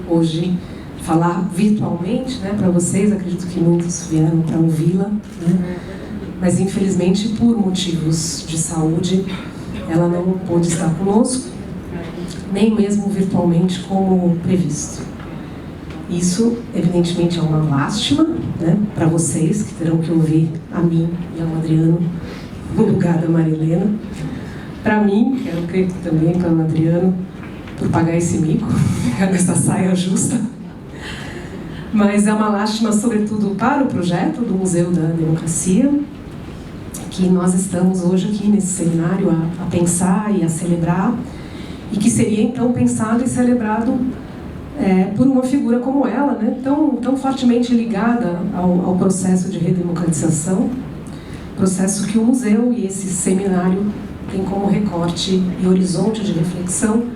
hoje falar virtualmente, né, para vocês. Acredito que muitos vieram para ouvi-la, né? Mas infelizmente por motivos de saúde ela não pôde estar conosco, nem mesmo virtualmente como previsto. Isso evidentemente é uma lástima, né, para vocês que terão que ouvir a mim e ao Adriano no lugar da Marilena. Para mim, quero crer também para o Adriano, por pagar esse mico, ficar nessa saia justa. Mas é uma lástima, sobretudo, para o projeto do Museu da Democracia, que nós estamos hoje aqui nesse seminário a pensar e a celebrar, e que seria, então, pensado e celebrado por uma figura como ela, né, tão fortemente ligada ao processo de redemocratização, processo que o museu e esse seminário tem como recorte e horizonte de reflexão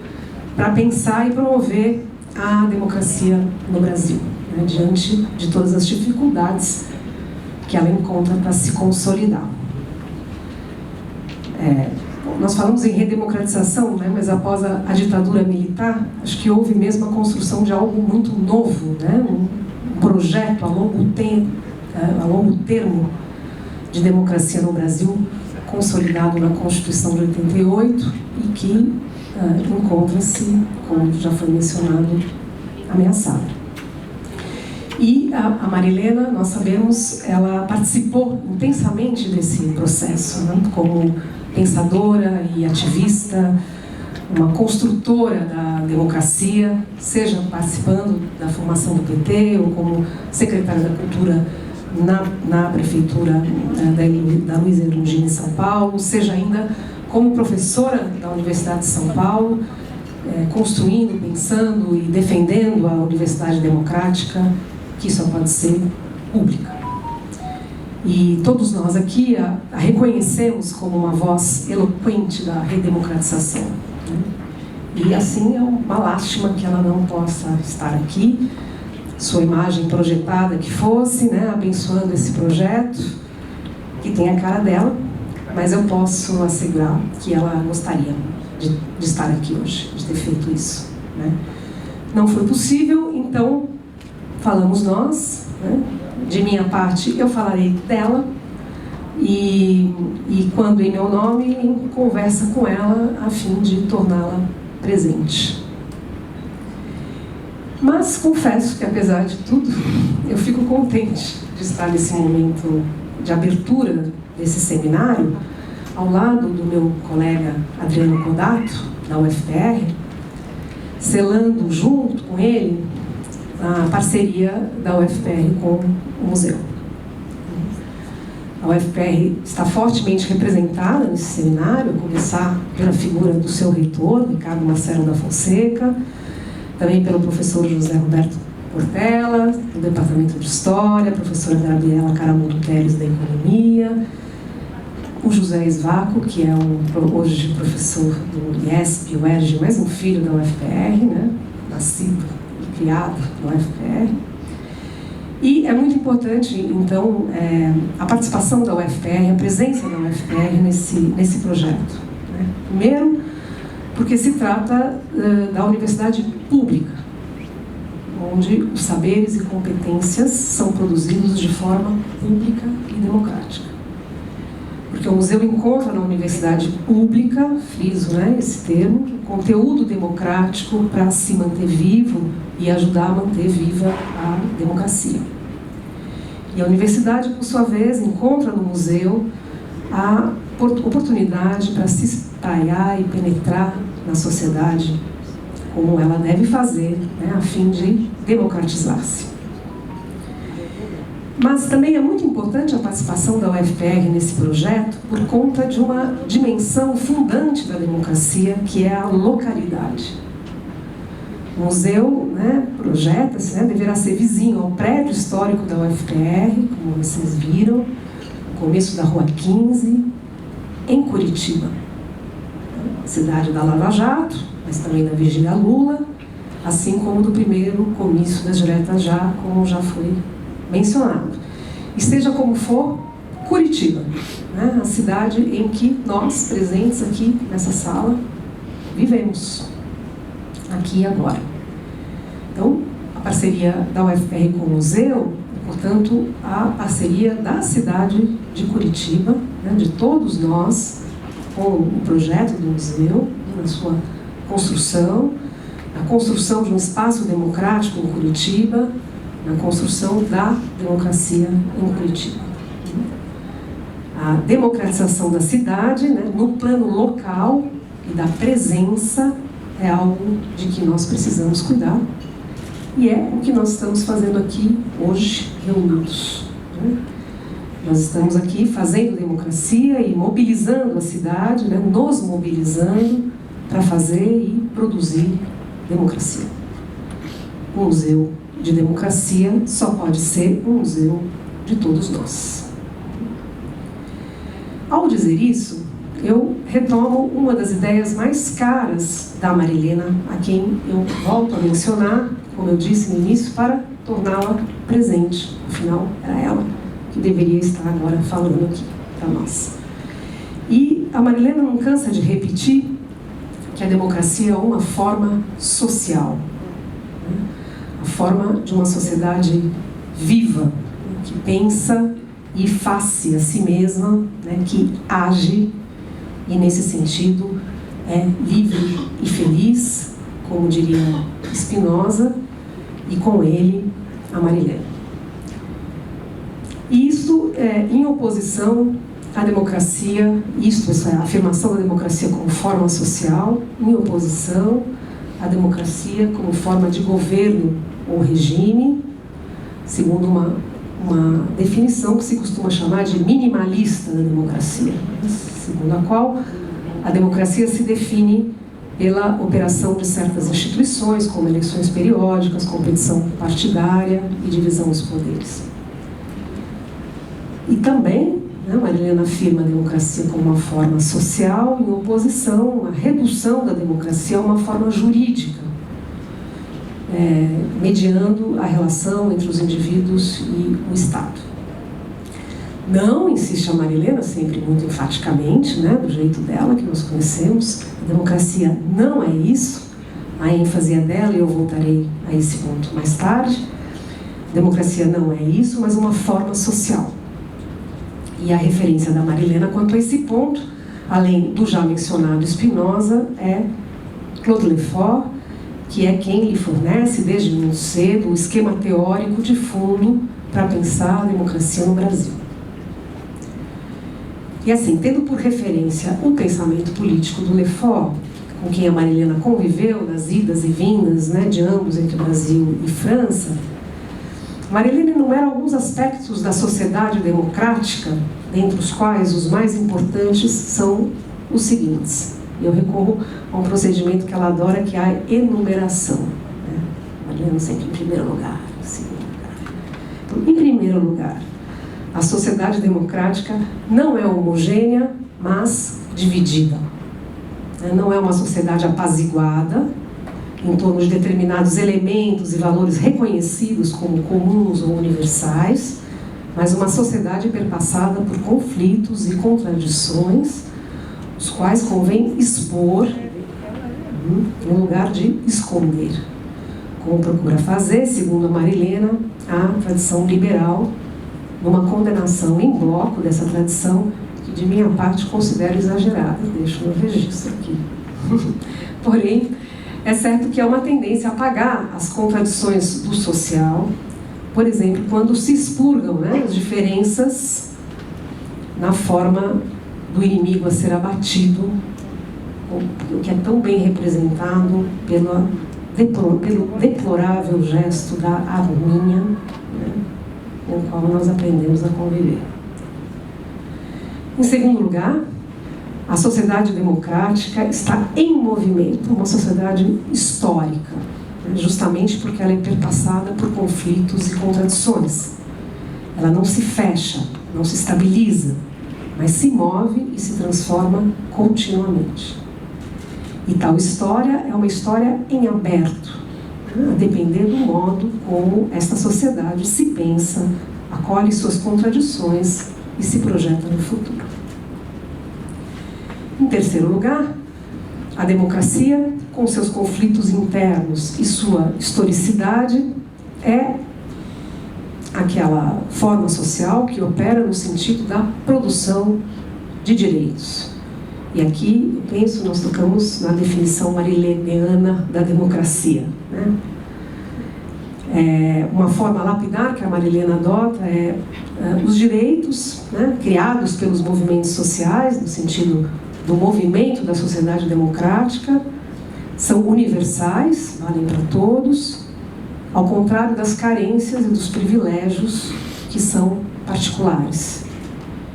para pensar e promover a democracia no Brasil, né, diante de todas as dificuldades que ela encontra para se consolidar. Nós falamos em redemocratização, né, mas após a ditadura militar, acho que houve mesmo a construção de algo muito novo, né, um projeto a longo termo de democracia no Brasil, consolidado na Constituição de 88 e que encontra-se, como já foi mencionado, ameaçado. E a Marilena, nós sabemos, ela participou intensamente desse processo, né, como pensadora e ativista, uma construtora da democracia, seja participando da formação do PT ou como secretária da Cultura na prefeitura da Luiz Erundina em São Paulo, seja ainda como professora da Universidade de São Paulo, construindo, pensando e defendendo a Universidade Democrática, que só pode ser pública. E todos nós aqui a reconhecemos como uma voz eloquente da redemocratização, né? E assim é uma lástima que ela não possa estar aqui, sua imagem projetada que fosse, né, abençoando esse projeto, que tem a cara dela, mas eu posso assegurar que ela gostaria de estar aqui hoje, de ter feito isso, né? Não foi possível, então falamos nós, né? De minha parte eu falarei dela e quando em meu nome, em conversa com ela a fim de torná-la presente. Mas confesso que, apesar de tudo, eu fico contente de estar nesse momento de abertura desse seminário ao lado do meu colega Adriano Codato, da UFPR, selando junto com ele a parceria da UFPR com o museu. A UFPR está fortemente representada nesse seminário, a começar pela figura do seu reitor, Ricardo Marcelo da Fonseca, também pelo professor José Roberto Portela, do Departamento de História, a professora Gabriela Caramudo Teles, da Economia, o José Esvaco, que é hoje professor do IESP, o UERJ, mais um filho da UFPR, né? Nascido e criado na UFPR. E é muito importante, então, a participação da UFPR, a presença da UFPR nesse projeto, né? Primeiro, porque se trata da universidade pública, onde os saberes e competências são produzidos de forma pública e democrática. Porque o museu encontra na universidade pública, friso, né, esse termo, conteúdo democrático para se manter vivo e ajudar a manter viva a democracia. E a universidade, por sua vez, encontra no museu a oportunidade para se espraiar e penetrar na sociedade como ela deve fazer, né, a fim de democratizar-se. Mas também é muito importante a participação da UFPR nesse projeto por conta de uma dimensão fundante da democracia, que é a localidade. O museu, né, projeta-se, né, deverá ser vizinho ao prédio histórico da UFPR, como vocês viram, no começo da Rua 15, em Curitiba. Cidade da Lava Jato, mas também da Vigília Lula, assim como do primeiro comício das diretas já, como já foi mencionado. E seja como for, Curitiba, né, a cidade em que nós, presentes aqui nessa sala, vivemos, aqui e agora. Então, a parceria da UFPR com o museu, portanto, a parceria da cidade de Curitiba, né, de todos nós, com o projeto do museu, na sua construção, a construção de um espaço democrático em Curitiba, na construção da democracia em Curitiba. A democratização da cidade, né, no plano local e da presença é algo de que nós precisamos cuidar e é o que nós estamos fazendo aqui hoje, reunidos, né? Nós estamos aqui fazendo democracia e mobilizando a cidade, né, nos mobilizando para fazer e produzir democracia. Um museu de democracia só pode ser um museu de todos nós. Ao dizer isso, eu retomo uma das ideias mais caras da Marilena, a quem eu volto a mencionar, como eu disse no início, para torná-la presente. Afinal, era ela que deveria estar agora falando aqui para nós. E a Marilena não cansa de repetir que a democracia é uma forma social, né? A forma de uma sociedade viva, né? Que pensa e faz-se a si mesma, né? Que age e, nesse sentido, é livre e feliz, como diria Spinoza, e com ele, a Marilena. E isso é em oposição à democracia, isto é, a afirmação da democracia como forma social, em oposição à democracia como forma de governo ou regime, segundo uma definição que se costuma chamar de minimalista da democracia, segundo a qual a democracia se define pela operação de certas instituições, como eleições periódicas, competição partidária e divisão dos poderes. E também né? Marilena afirma a democracia como uma forma social, em oposição à redução da democracia a uma forma jurídica, mediando a relação entre os indivíduos e o Estado. Não, insiste a Marilena, sempre muito enfaticamente, né, do jeito dela, que nós conhecemos, a democracia não é isso, a ênfase é dela e eu voltarei a esse ponto mais tarde. A democracia não é isso, mas uma forma social. E a referência da Marilena quanto a esse ponto, além do já mencionado Spinoza, é Claude Lefort, que é quem lhe fornece, desde muito cedo, o esquema teórico de fundo para pensar a democracia no Brasil. E assim, tendo por referência o pensamento político do Lefort, com quem a Marilena conviveu nas idas e vindas, né, de ambos entre Brasil e França, Marilena enumera alguns aspectos da sociedade democrática, dentre os quais os mais importantes são os seguintes. Eu recorro a um procedimento que ela adora, que é a enumeração. Né? Marilena sempre em primeiro lugar, em segundo lugar. Então, em primeiro lugar, a sociedade democrática não é homogênea, mas dividida. Não é uma sociedade apaziguada, em torno de determinados elementos e valores reconhecidos como comuns ou universais, mas uma sociedade perpassada por conflitos e contradições, os quais convém expor em lugar de esconder, como procura fazer, segundo a Marilena, a tradição liberal, numa condenação em bloco dessa tradição, que de minha parte considero exagerada, deixo no registro aqui. Porém, é certo que há uma tendência a apagar as contradições do social, por exemplo, quando se expurgam, né, as diferenças na forma do inimigo a ser abatido, o que é tão bem representado pelo deplorável gesto da arminha, né, com o qual nós aprendemos a conviver. Em segundo lugar, a sociedade democrática está em movimento, uma sociedade histórica, né, justamente porque ela é perpassada por conflitos e contradições. Ela não se fecha, não se estabiliza, mas se move e se transforma continuamente. E tal história é uma história em aberto, né, a depender do modo como esta sociedade se pensa, acolhe suas contradições e se projeta no futuro. Em terceiro lugar, a democracia, com seus conflitos internos e sua historicidade, é aquela forma social que opera no sentido da produção de direitos. E aqui, eu penso, nós tocamos na definição marileniana da democracia, né? Uma forma lapidar que a Marilena adota é os direitos, né, criados pelos movimentos sociais, no sentido do movimento da sociedade democrática, são universais, valem para todos, ao contrário das carências e dos privilégios que são particulares.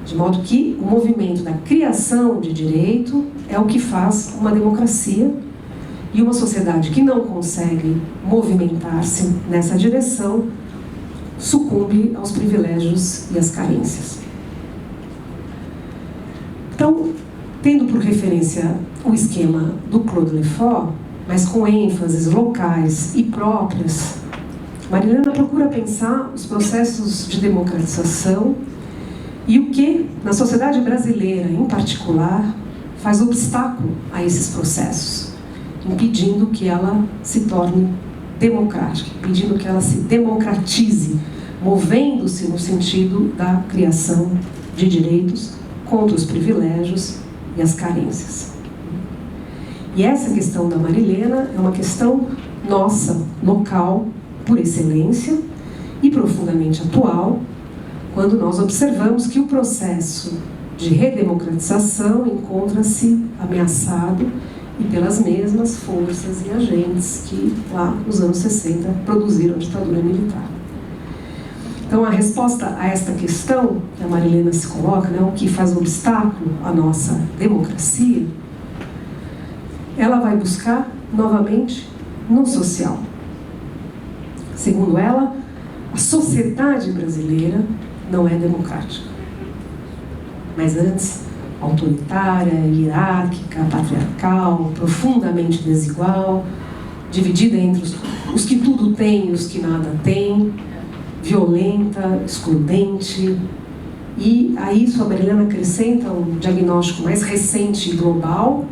De modo que o movimento da criação de direito é o que faz uma democracia, e uma sociedade que não consegue movimentar-se nessa direção sucumbe aos privilégios e às carências. Então, tendo por referência o esquema do Claude Lefort, mas com ênfases locais e próprias, Marilena procura pensar os processos de democratização e o que, na sociedade brasileira em particular, faz obstáculo a esses processos, impedindo que ela se torne democrática, impedindo que ela se democratize, movendo-se no sentido da criação de direitos contra os privilégios e as carências. E essa questão da Marilena é uma questão nossa, local, por excelência, e profundamente atual, quando nós observamos que o processo de redemocratização encontra-se ameaçado e pelas mesmas forças e agentes que lá nos anos 60 produziram a ditadura militar. Então, a resposta a esta questão que a Marilena se coloca, né, o que faz obstáculo à nossa democracia, ela vai buscar novamente no social. Segundo ela, a sociedade brasileira não é democrática. mas antes autoritária, hierárquica, patriarcal, profundamente desigual, dividida entre os que tudo têm e os que nada têm, violenta, excludente. E a isso a Marilena acrescenta um diagnóstico mais recente e global.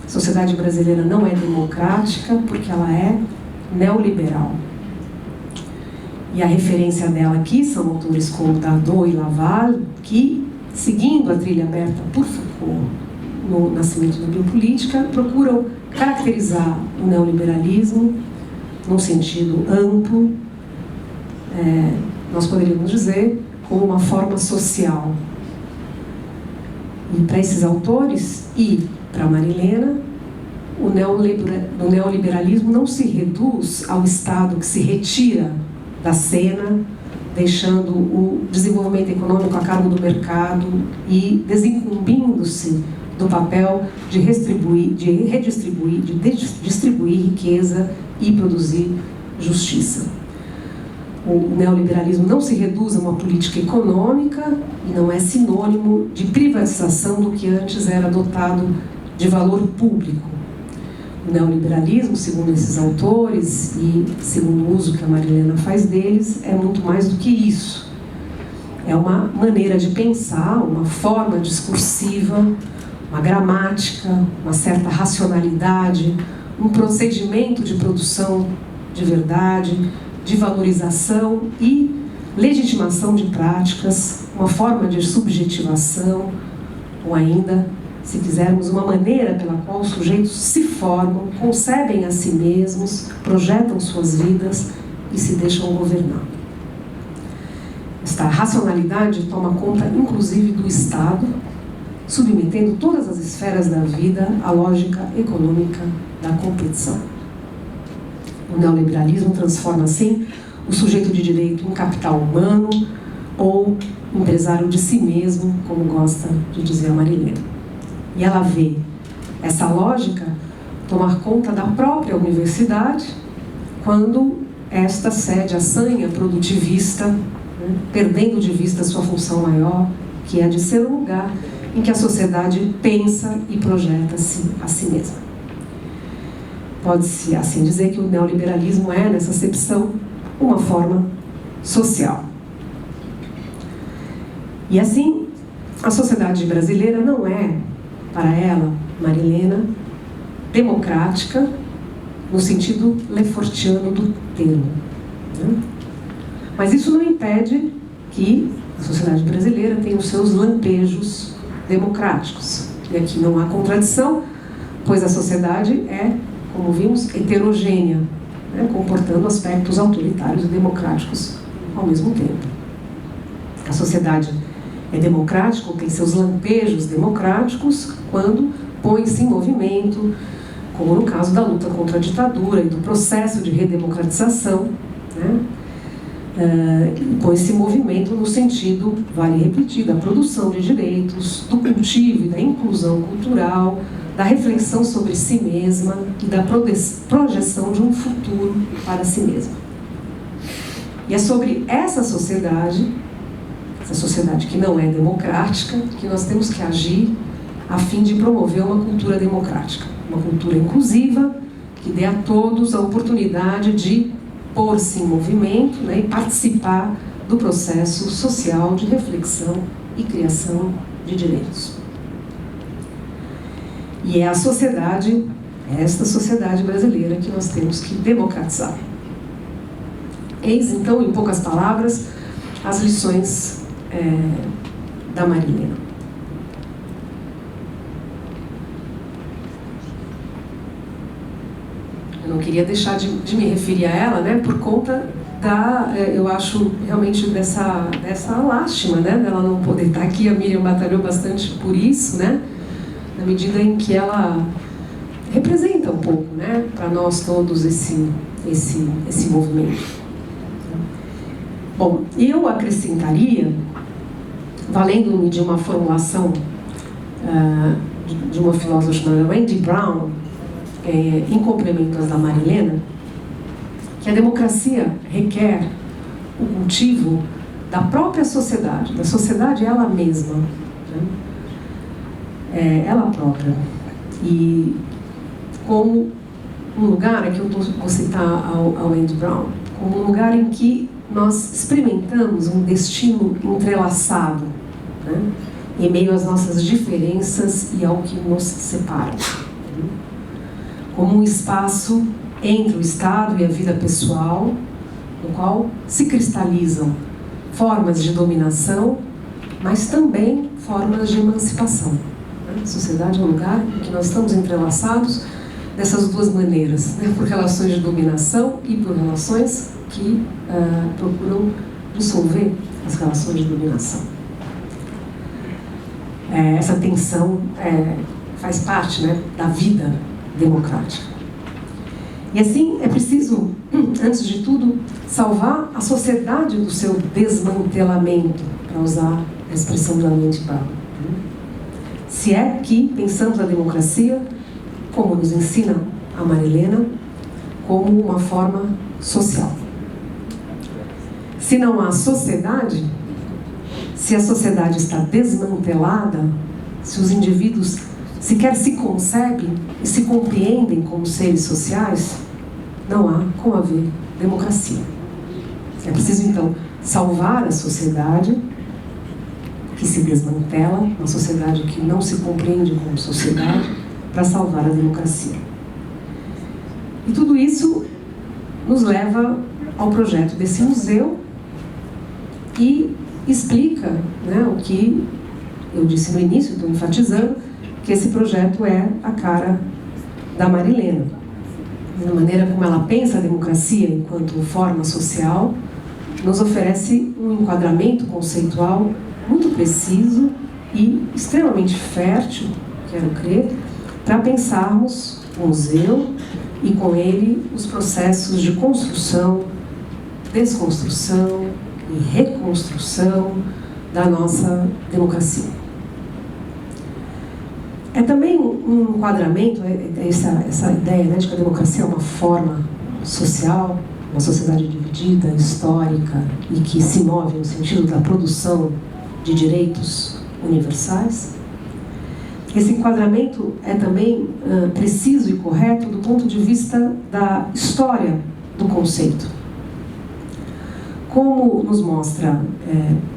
A sociedade brasileira não é democrática porque ela é neoliberal. E a referência dela aqui são autores como Dardot e Laval, que, seguindo a trilha aberta por Foucault no Nascimento da Biopolítica, procuram caracterizar o neoliberalismo num sentido amplo, nós poderíamos dizer, como uma forma social. E para esses autores e para Marilena, o neoliberalismo não se reduz ao Estado que se retira da cena, deixando o desenvolvimento econômico a cargo do mercado e desincumbindo-se do papel de redistribuir, de distribuir riqueza e produzir justiça. O neoliberalismo não se reduz a uma política econômica e não é sinônimo de privatização do que antes era dotado de valor público. O neoliberalismo, segundo esses autores e segundo o uso que a Marilena faz deles, é muito mais do que isso. É uma maneira de pensar, uma forma discursiva, uma gramática, uma certa racionalidade, um procedimento de produção de verdade, de valorização e legitimação de práticas, uma forma de subjetivação, ou ainda, se quisermos, uma maneira pela qual os sujeitos se formam, concebem a si mesmos, projetam suas vidas e se deixam governar. Esta racionalidade toma conta, inclusive, do Estado, submetendo todas as esferas da vida à lógica econômica da competição. O neoliberalismo transforma, assim, o sujeito de direito em capital humano ou empresário de si mesmo, como gosta de dizer a Marilena. E ela vê essa lógica tomar conta da própria universidade quando esta cede à sanha produtivista, perdendo de vista sua função maior, que é de ser um lugar em que a sociedade pensa e projeta-se a si mesma. Pode-se assim dizer que o neoliberalismo é, nessa acepção, uma forma social. E assim, a sociedade brasileira não é, para ela, Marilena, democrática no sentido lefortiano do termo. Mas isso não impede que a sociedade brasileira tenha os seus lampejos democráticos. E aqui não há contradição, pois a sociedade é, como vimos, heterogênea, comportando aspectos autoritários e democráticos ao mesmo tempo. A sociedade é democrática, ou tem seus lampejos democráticos, quando põe-se em movimento, como no caso da luta contra a ditadura e do processo de redemocratização, põe-se em movimento no sentido, vale repetir, da produção de direitos, do cultivo e da inclusão cultural, da reflexão sobre si mesma e da projeção de um futuro para si mesma. E é sobre essa sociedade que não é democrática, que nós temos que agir a fim de promover uma cultura democrática, uma cultura inclusiva, que dê a todos a oportunidade de pôr-se em movimento, e participar do processo social de reflexão e criação de direitos. E é esta sociedade brasileira que nós temos que democratizar. Eis, então, em poucas palavras, as lições da Marilena. Eu não queria deixar de me referir a ela, por conta eu acho realmente dessa lástima, dela não poder estar aqui. A Miriam batalhou bastante por isso, na medida em que ela representa um pouco, para nós todos esse movimento. Bom, eu acrescentaria, valendo-me de uma formulação de uma filósofa chamada Wendy Brown, em complemento às da Marilena, que a democracia requer o cultivo da própria sociedade, da sociedade ela mesma, né? Ela própria. E como um lugar, aqui eu vou citar ao Andy Brown, como um lugar em que nós experimentamos um destino entrelaçado, né? Em meio às nossas diferenças e ao que nos separa. Como um espaço entre o Estado e a vida pessoal, no qual se cristalizam formas de dominação, mas também formas de emancipação. A sociedade é um lugar em que nós estamos entrelaçados dessas duas maneiras, né? Por relações de dominação e por relações que procuram dissolver as relações de dominação. Essa tensão faz parte, né, da vida democrática. E assim é preciso, antes de tudo, salvar a sociedade do seu desmantelamento, para usar a expressão do Andy Brown. Se é que pensamos a democracia, como nos ensina a Marilena, como uma forma social. Se não há sociedade, se a sociedade está desmantelada, se os indivíduos sequer se concebem e se compreendem como seres sociais, não há como haver democracia. É preciso, então, salvar a sociedade que se desmantela, uma sociedade que não se compreende como sociedade, para salvar a democracia. E tudo isso nos leva ao projeto desse museu e explica, né, o que eu disse no início, estou enfatizando, que esse projeto é a cara da Marilena. Da maneira como ela pensa a democracia enquanto forma social, nos oferece um enquadramento conceitual muito preciso e extremamente fértil, quero crer, para pensarmos o museu e com ele os processos de construção, desconstrução e reconstrução da nossa democracia. É também um enquadramento, essa ideia, né, de que a democracia é uma forma social, uma sociedade dividida, histórica e que se move no sentido da produção de direitos universais. Esse enquadramento é também preciso e correto do ponto de vista da história do conceito. Como nos mostra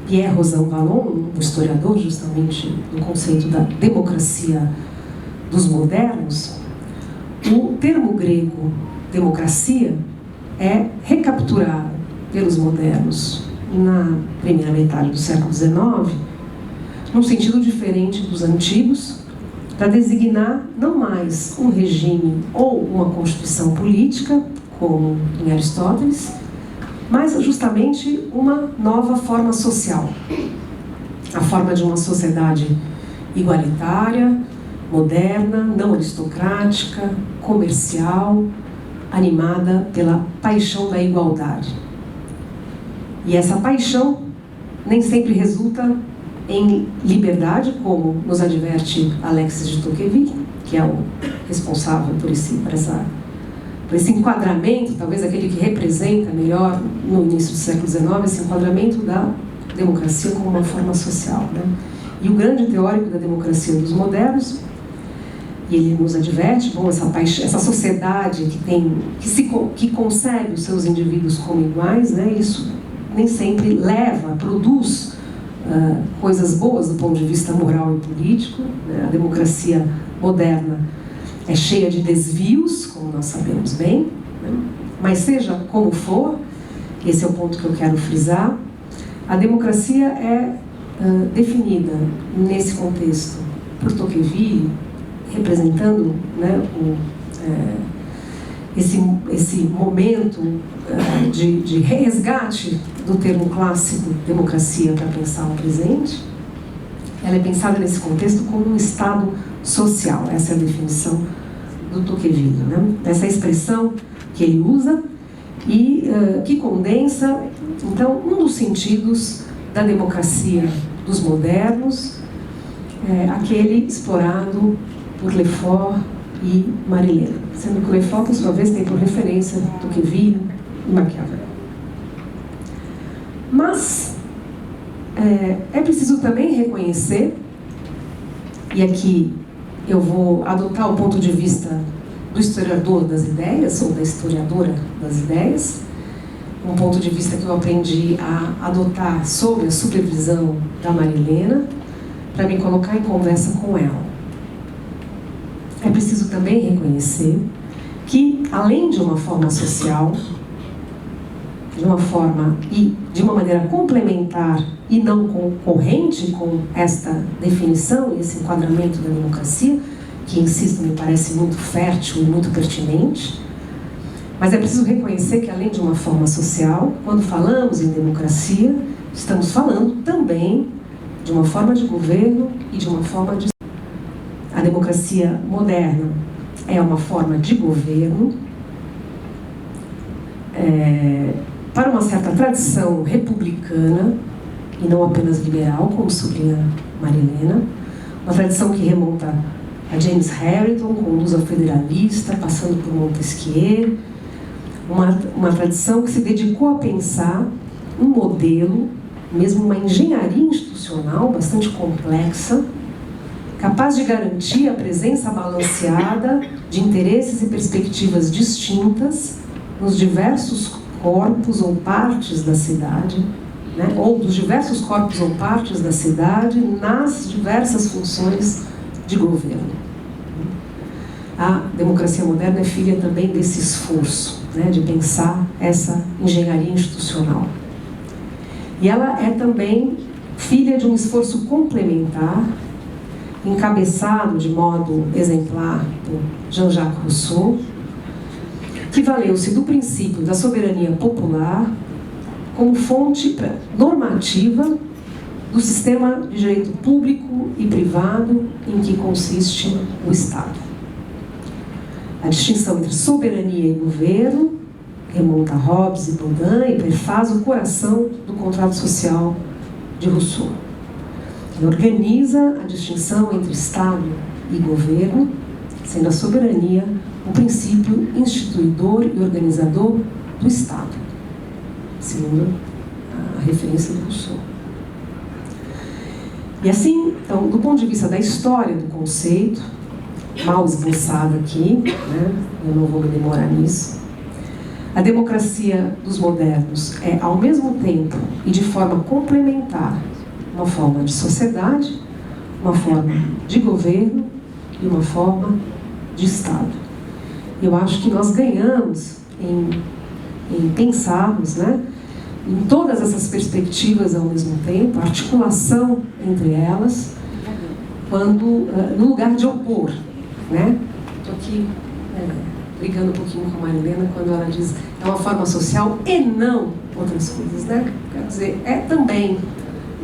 Pierre Rosan Vallon, um historiador justamente do conceito da democracia dos modernos, o termo grego democracia é recapturado pelos modernos na primeira metade do século XIX, num sentido diferente dos antigos, para designar não mais um regime ou uma constituição política, como em Aristóteles, mas justamente uma nova forma social. A forma de uma sociedade igualitária, moderna, não aristocrática, comercial, animada pela paixão da igualdade. E essa paixão nem sempre resulta em liberdade, como nos adverte Alexis de Tocqueville, que é o responsável por esse enquadramento, talvez aquele que representa melhor no início do século XIX, esse enquadramento da democracia como uma forma social, né? E o grande teórico da democracia dos modernos, e ele nos adverte, bom, essa sociedade que concebe os seus indivíduos como iguais, né? Isso nem sempre produz coisas boas do ponto de vista moral e político, né? A democracia moderna é cheia de desvios, como nós sabemos bem, né? Mas seja como for, esse é o ponto que eu quero frisar, a democracia é definida nesse contexto por Tocqueville, representando, né, esse momento de resgate do termo clássico democracia para pensar o presente. Ela é pensada nesse contexto como um estado social, essa é a definição do Tocqueville, né? Essa expressão que ele usa e que condensa, então, um dos sentidos da democracia dos modernos, aquele explorado por Lefort e Marilena, sendo que Lefort, por sua vez, tem por referência Tocqueville e Maquiavel. Mas é preciso também reconhecer e aqui eu vou adotar o ponto de vista do historiador das ideias, ou da historiadora das ideias, um ponto de vista que eu aprendi a adotar sob a supervisão da Marilena, para me colocar em conversa com ela. É preciso também reconhecer que, além de uma forma social, de uma forma e de uma maneira complementar e não concorrente com esta definição e esse enquadramento da democracia, que, insisto, me parece muito fértil e muito pertinente, mas é preciso reconhecer que, além de uma forma social, quando falamos em democracia, estamos falando também de uma forma de governo e de uma forma de... A democracia moderna é uma forma de governo para uma certa tradição republicana e não apenas liberal, como sublinha Marilena, uma tradição que remonta a James Harrington, com Lusa federalista, passando por Montesquieu, uma tradição que se dedicou a pensar um modelo, mesmo uma engenharia institucional bastante complexa, capaz de garantir a presença balanceada de interesses e perspectivas distintas nos diversos corpos ou partes da cidade, né? Ou dos diversos corpos ou partes da cidade nas diversas funções de governo. A democracia moderna é filha também desse esforço, né, de pensar essa engenharia institucional. E ela é também filha de um esforço complementar, encabeçado de modo exemplar por Jean-Jacques Rousseau, que valeu-se do princípio da soberania popular como fonte normativa do sistema de direito público e privado em que consiste o Estado. A distinção entre soberania e governo remonta a Hobbes e Proudhon e perfaz o coração do contrato social de Rousseau. Ele organiza a distinção entre Estado e governo, sendo a soberania o princípio instituidor e organizador do Estado, segundo a referência do Rousseau. E assim, então, do ponto de vista da história do conceito, mal esboçado aqui, né? Eu não vou me demorar nisso, a democracia dos modernos é, ao mesmo tempo e de forma complementar, uma forma de sociedade, uma forma de governo e uma forma de Estado. Eu acho que nós ganhamos em pensarmos, né, em todas essas perspectivas ao mesmo tempo, a articulação entre elas, quando, no lugar de opor, né? Estou aqui brigando um pouquinho com a Marilena quando ela diz é uma forma social e não outras coisas, né? Quer dizer, é também.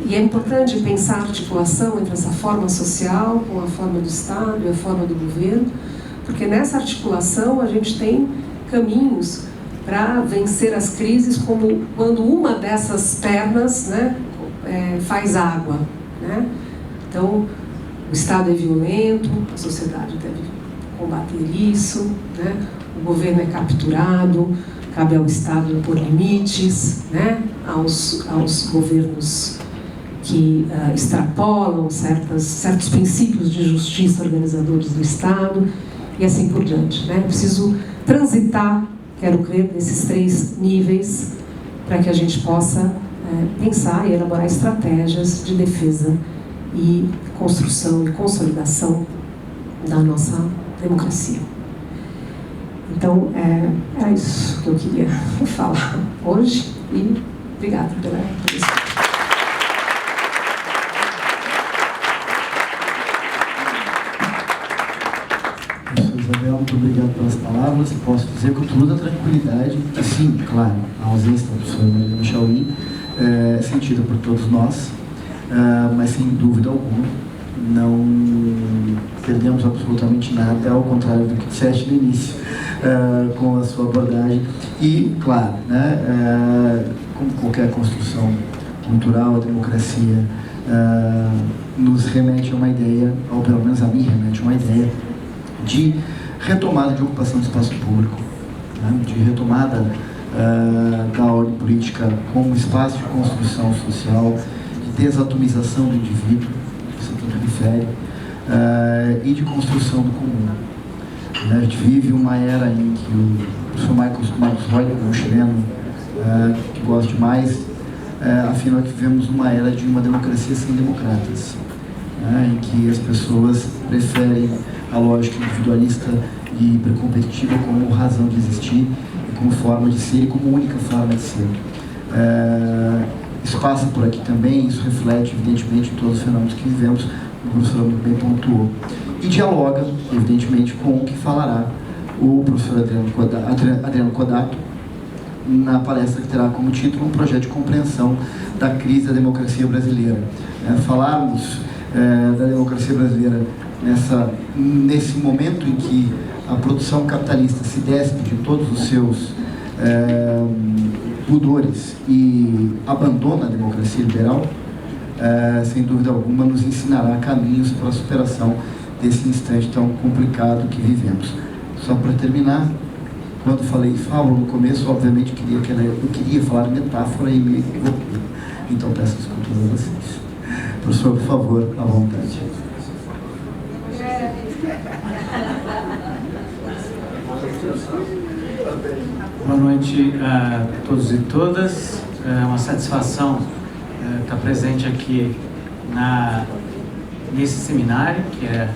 E é importante pensar a articulação entre essa forma social com a forma do Estado e a forma do governo, porque nessa articulação a gente tem caminhos para vencer as crises, como quando uma dessas pernas, né, faz água, né? Então, o Estado é violento, a sociedade deve combater isso, né? O governo é capturado, cabe ao Estado impor limites, né, aos governos que extrapolam certos princípios de justiça organizadores do Estado, e assim por diante, né? Preciso transitar, quero crer, nesses 3 níveis para que a gente possa pensar e elaborar estratégias de defesa e construção e consolidação da nossa democracia. Então, é isso que eu queria falar hoje e obrigada pela atenção. Isabel, muito obrigado pelas palavras. Posso dizer com toda a tranquilidade que sim, claro, a ausência da professora Marilena Chauí é sentida por todos nós, mas sem dúvida alguma não perdemos absolutamente nada, ao contrário do que disseste no início, com a sua abordagem. E, claro, né, como qualquer construção cultural, a democracia nos remete a uma ideia, ou pelo menos a mim remete a uma ideia, de retomada de ocupação do espaço público, né, de retomada da ordem política como espaço de construção social, de desatomização do indivíduo, isso tudo refere, e de construção do comum. A gente vive uma era em que o professor Marcos Reutemann, um chileno que gosto demais, afirma que vivemos uma era de uma democracia sem democratas, em que as pessoas preferem a lógica individualista e competitiva como razão de existir, como forma de ser e como única forma de ser. Isso passa por aqui também, isso reflete evidentemente em todos os fenômenos que vivemos, o professor muito bem pontuou, e dialoga evidentemente com o que falará o professor Adriano Codato na palestra que terá como título um projeto de compreensão da crise da democracia brasileira. Falarmos da democracia brasileira nesse momento em que a produção capitalista se despe de todos os seus pudores e abandona a democracia liberal, sem dúvida alguma nos ensinará caminhos para a superação desse instante tão complicado que vivemos. Só para terminar, quando falei fábula no começo, obviamente eu queria falar metáfora e me equivoquei. Então peço desculpas a vocês. Professor, por favor, à vontade. Boa noite a todos e todas. É uma satisfação estar presente aqui nesse seminário, que é,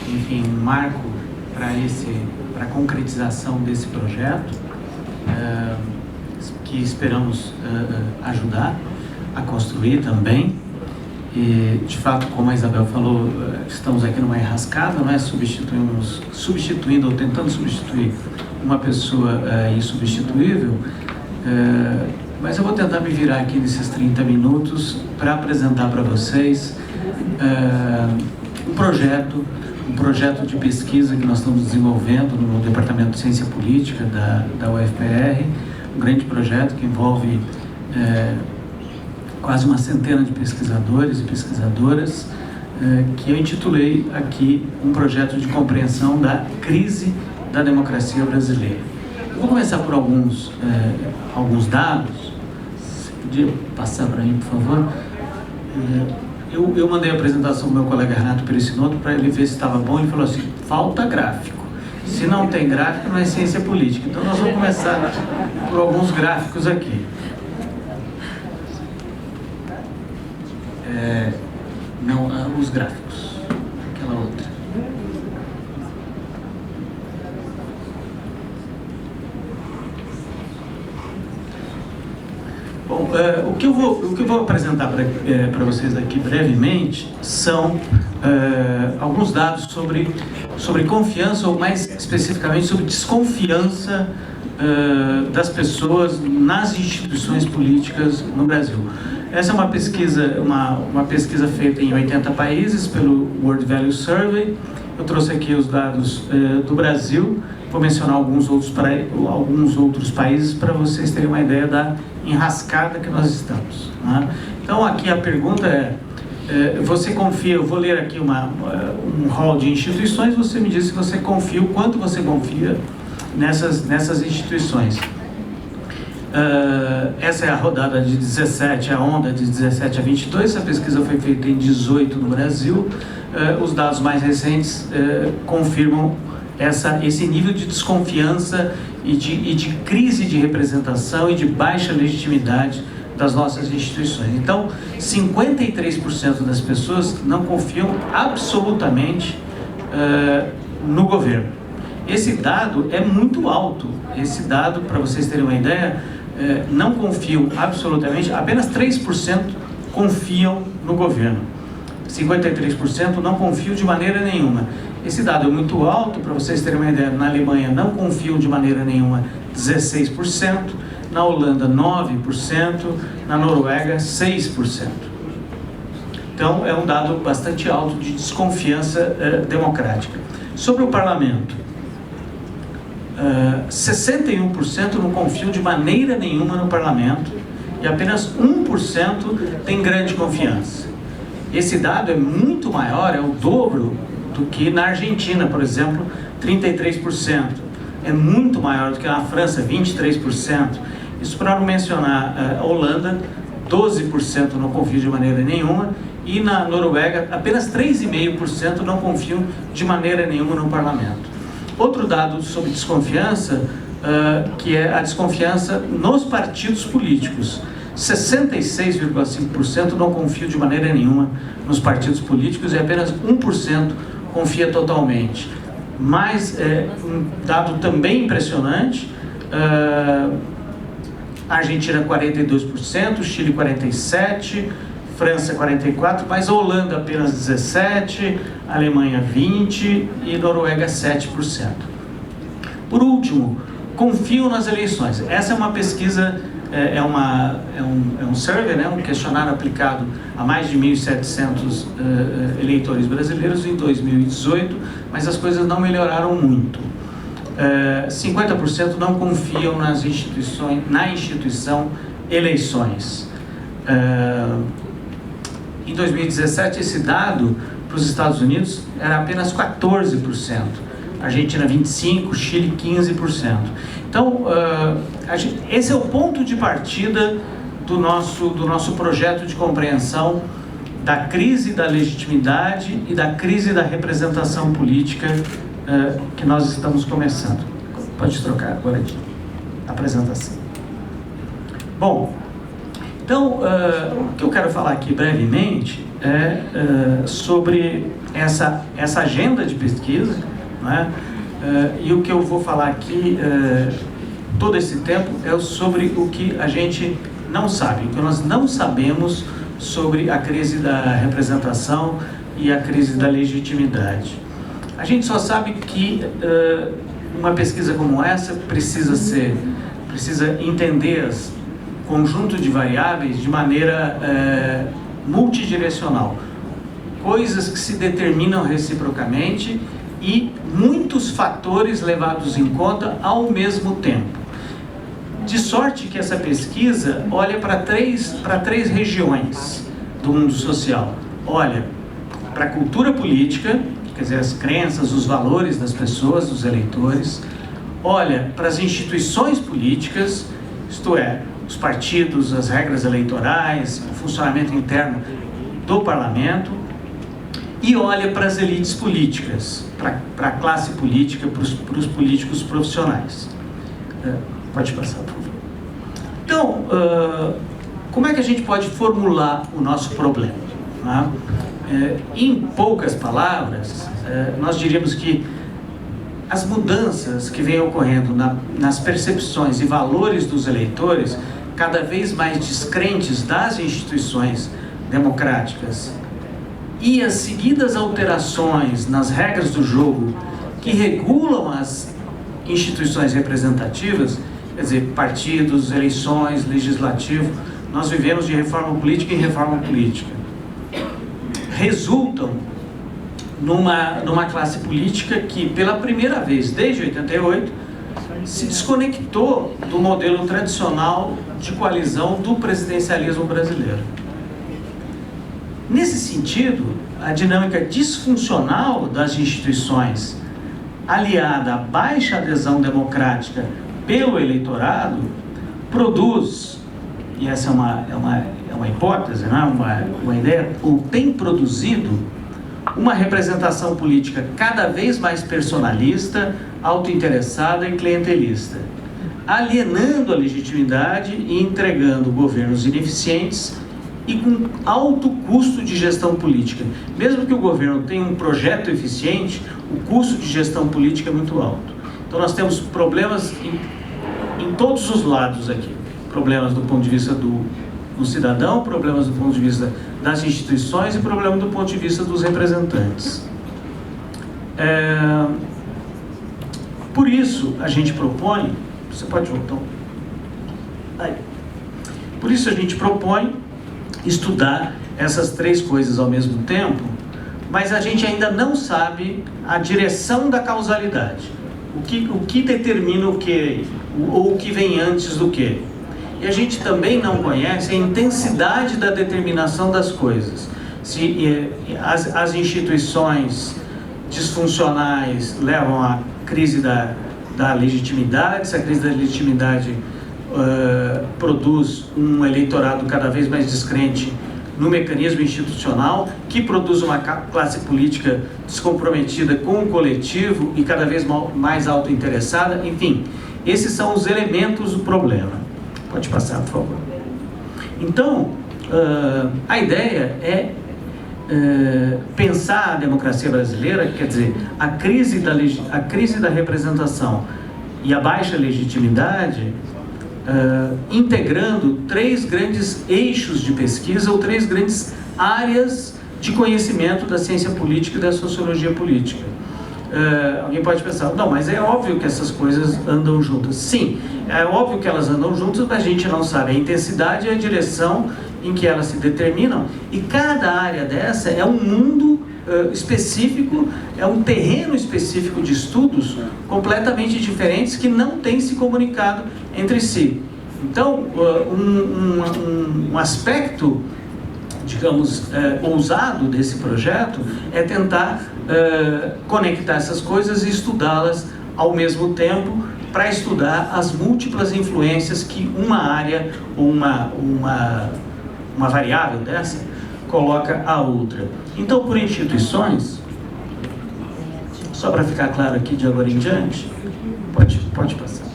enfim, um marco para a concretização desse projeto, que esperamos ajudar a construir também. E, de fato, como a Isabel falou, estamos aqui numa enrascada, não é? Substituindo ou tentando substituir uma pessoa insubstituível, mas eu vou tentar me virar aqui nesses 30 minutos para apresentar para vocês um projeto de pesquisa que nós estamos desenvolvendo no Departamento de Ciência Política da UFPR, um grande projeto que envolve quase uma centena de pesquisadores e pesquisadoras, que eu intitulei aqui um projeto de compreensão da crise da democracia brasileira. Eu vou começar por alguns dados. Você podia passar para mim, por favor? Eu mandei a apresentação do meu colega Renato Pericinoto para ele ver se estava bom. Ele falou assim: falta gráfico. Se não tem gráfico, não é ciência política. Então nós vamos começar por alguns gráficos aqui. Não, os gráficos. Aquela outra. Bom, o que eu vou apresentar para vocês aqui brevemente são alguns dados sobre confiança, ou mais especificamente sobre desconfiança das pessoas nas instituições políticas no Brasil. Essa é uma pesquisa feita em 80 países pelo World Value Survey. Eu trouxe aqui os dados do Brasil, vou mencionar alguns outros países para vocês terem uma ideia da enrascada que nós estamos, né? Então aqui a pergunta você confia, eu vou ler aqui um rol de instituições, você me diz se você confia, o quanto você confia nessas instituições. Essa é a rodada de 17, a onda de 17 a 22, essa pesquisa foi feita em 18 no Brasil. Os dados mais recentes confirmam esse nível de desconfiança e de crise de representação e de baixa legitimidade das nossas instituições. Então, 53% das pessoas não confiam absolutamente no governo. Esse dado é muito alto. Esse dado, para vocês terem uma ideia, não confiam absolutamente, apenas 3% confiam no governo. 53% não confiam de maneira nenhuma. Esse dado é muito alto, para vocês terem uma ideia, na Alemanha não confiam de maneira nenhuma 16%, na Holanda 9%, na Noruega 6%. Então é um dado bastante alto de desconfiança democrática. Sobre o parlamento, 61% não confiam de maneira nenhuma no parlamento e apenas 1% tem grande confiança. Esse dado é muito maior, é o dobro do que na Argentina, por exemplo, 33%. É muito maior do que na França, 23%. Isso para não mencionar a Holanda, 12% não confiam de maneira nenhuma, e na Noruega apenas 3,5% não confiam de maneira nenhuma no parlamento. Outro dado sobre desconfiança, que é a desconfiança nos partidos políticos. 66,5% não confiam de maneira nenhuma nos partidos políticos e apenas 1% confia totalmente. Mas, um dado também impressionante, Argentina 42%, Chile 47%, França 44%, mas a Holanda apenas 17%, Alemanha 20% e Noruega 7%. Por último, confiam nas eleições. Essa é uma pesquisa, é um survey, né, um questionário aplicado a mais de 1.700 eleitores brasileiros em 2018, mas as coisas não melhoraram muito. 50% não confiam na instituição eleições. Em 2017, esse dado para os Estados Unidos era apenas 14%. Argentina 25%, Chile 15%. Então, esse é o ponto de partida do nosso projeto de compreensão da crise da legitimidade e da crise da representação política que nós estamos começando. Pode trocar agora de apresentação. Bom, então, o que eu quero falar aqui brevemente é sobre essa agenda de pesquisa, né? E o que eu vou falar aqui todo esse tempo é sobre o que a gente não sabe, o que nós não sabemos sobre a crise da representação e a crise da legitimidade. A gente só sabe que uma pesquisa como essa precisa entender conjunto de variáveis de maneira multidirecional, coisas que se determinam reciprocamente e muitos fatores levados em conta ao mesmo tempo. De sorte que essa pesquisa olha para três regiões do mundo social. Olha para a cultura política, quer dizer, as crenças, os valores das pessoas, dos eleitores. Olha para as instituições políticas, isto é, os partidos, as regras eleitorais, o funcionamento interno do parlamento. E olha para as elites políticas, para a classe política, para os políticos profissionais. Pode passar, por favor. Então, como é que a gente pode formular o nosso problema? Né? Em poucas palavras, nós diríamos que as mudanças que vêm ocorrendo nas percepções e valores dos eleitores, cada vez mais descrentes das instituições democráticas, e as seguidas alterações nas regras do jogo que regulam as instituições representativas, quer dizer, partidos, eleições, legislativo, nós vivemos de reforma política em reforma política, resultam numa classe política que, pela primeira vez desde 88, se desconectou do modelo tradicional de coalizão do presidencialismo brasileiro. Nesse sentido, a dinâmica disfuncional das instituições, aliada à baixa adesão democrática pelo eleitorado, produz, e essa é uma hipótese, não é uma ideia, ou tem produzido uma representação política cada vez mais personalista, autointeressada e clientelista, alienando a legitimidade e entregando governos ineficientes e com alto custo de gestão política. Mesmo que o governo tenha um projeto eficiente, o custo de gestão política é muito alto. Então nós temos problemas em todos os lados aqui. Problemas do ponto de vista do cidadão, problemas do ponto de vista das instituições e problemas do ponto de vista dos representantes. Por isso a gente propõe... Você pode voltar? Aí. Por isso a gente propõe estudar essas três coisas ao mesmo tempo, mas a gente ainda não sabe a direção da causalidade. O que determina o que, ou o que vem antes do que. E a gente também não conhece a intensidade da determinação das coisas. Se as instituições disfuncionais levam à crise da legitimidade, se a crise da legitimidade produz um eleitorado cada vez mais descrente no mecanismo institucional, que produz uma classe política descomprometida com o coletivo e cada vez mais autointeressada. Enfim, esses são os elementos do problema. Pode passar, por favor. Então, a ideia é pensar a democracia brasileira, quer dizer, a crise da representação e a baixa legitimidade, integrando 3 grandes eixos de pesquisa ou 3 grandes áreas de conhecimento da ciência política e da sociologia política. Alguém pode pensar, não, mas é óbvio que essas coisas andam juntas. Sim, é óbvio que elas andam juntas, mas a gente não sabe a intensidade e a direção em que elas se determinam, e cada área dessa é um mundo específico, é um terreno específico de estudos completamente diferentes que não têm se comunicado entre si. Então, um aspecto, digamos, ousado desse projeto é tentar conectar essas coisas e estudá-las ao mesmo tempo, para estudar as múltiplas influências que uma área ou uma variável dessa coloca a outra. Então, por instituições, só para ficar claro aqui de agora em diante, pode passar.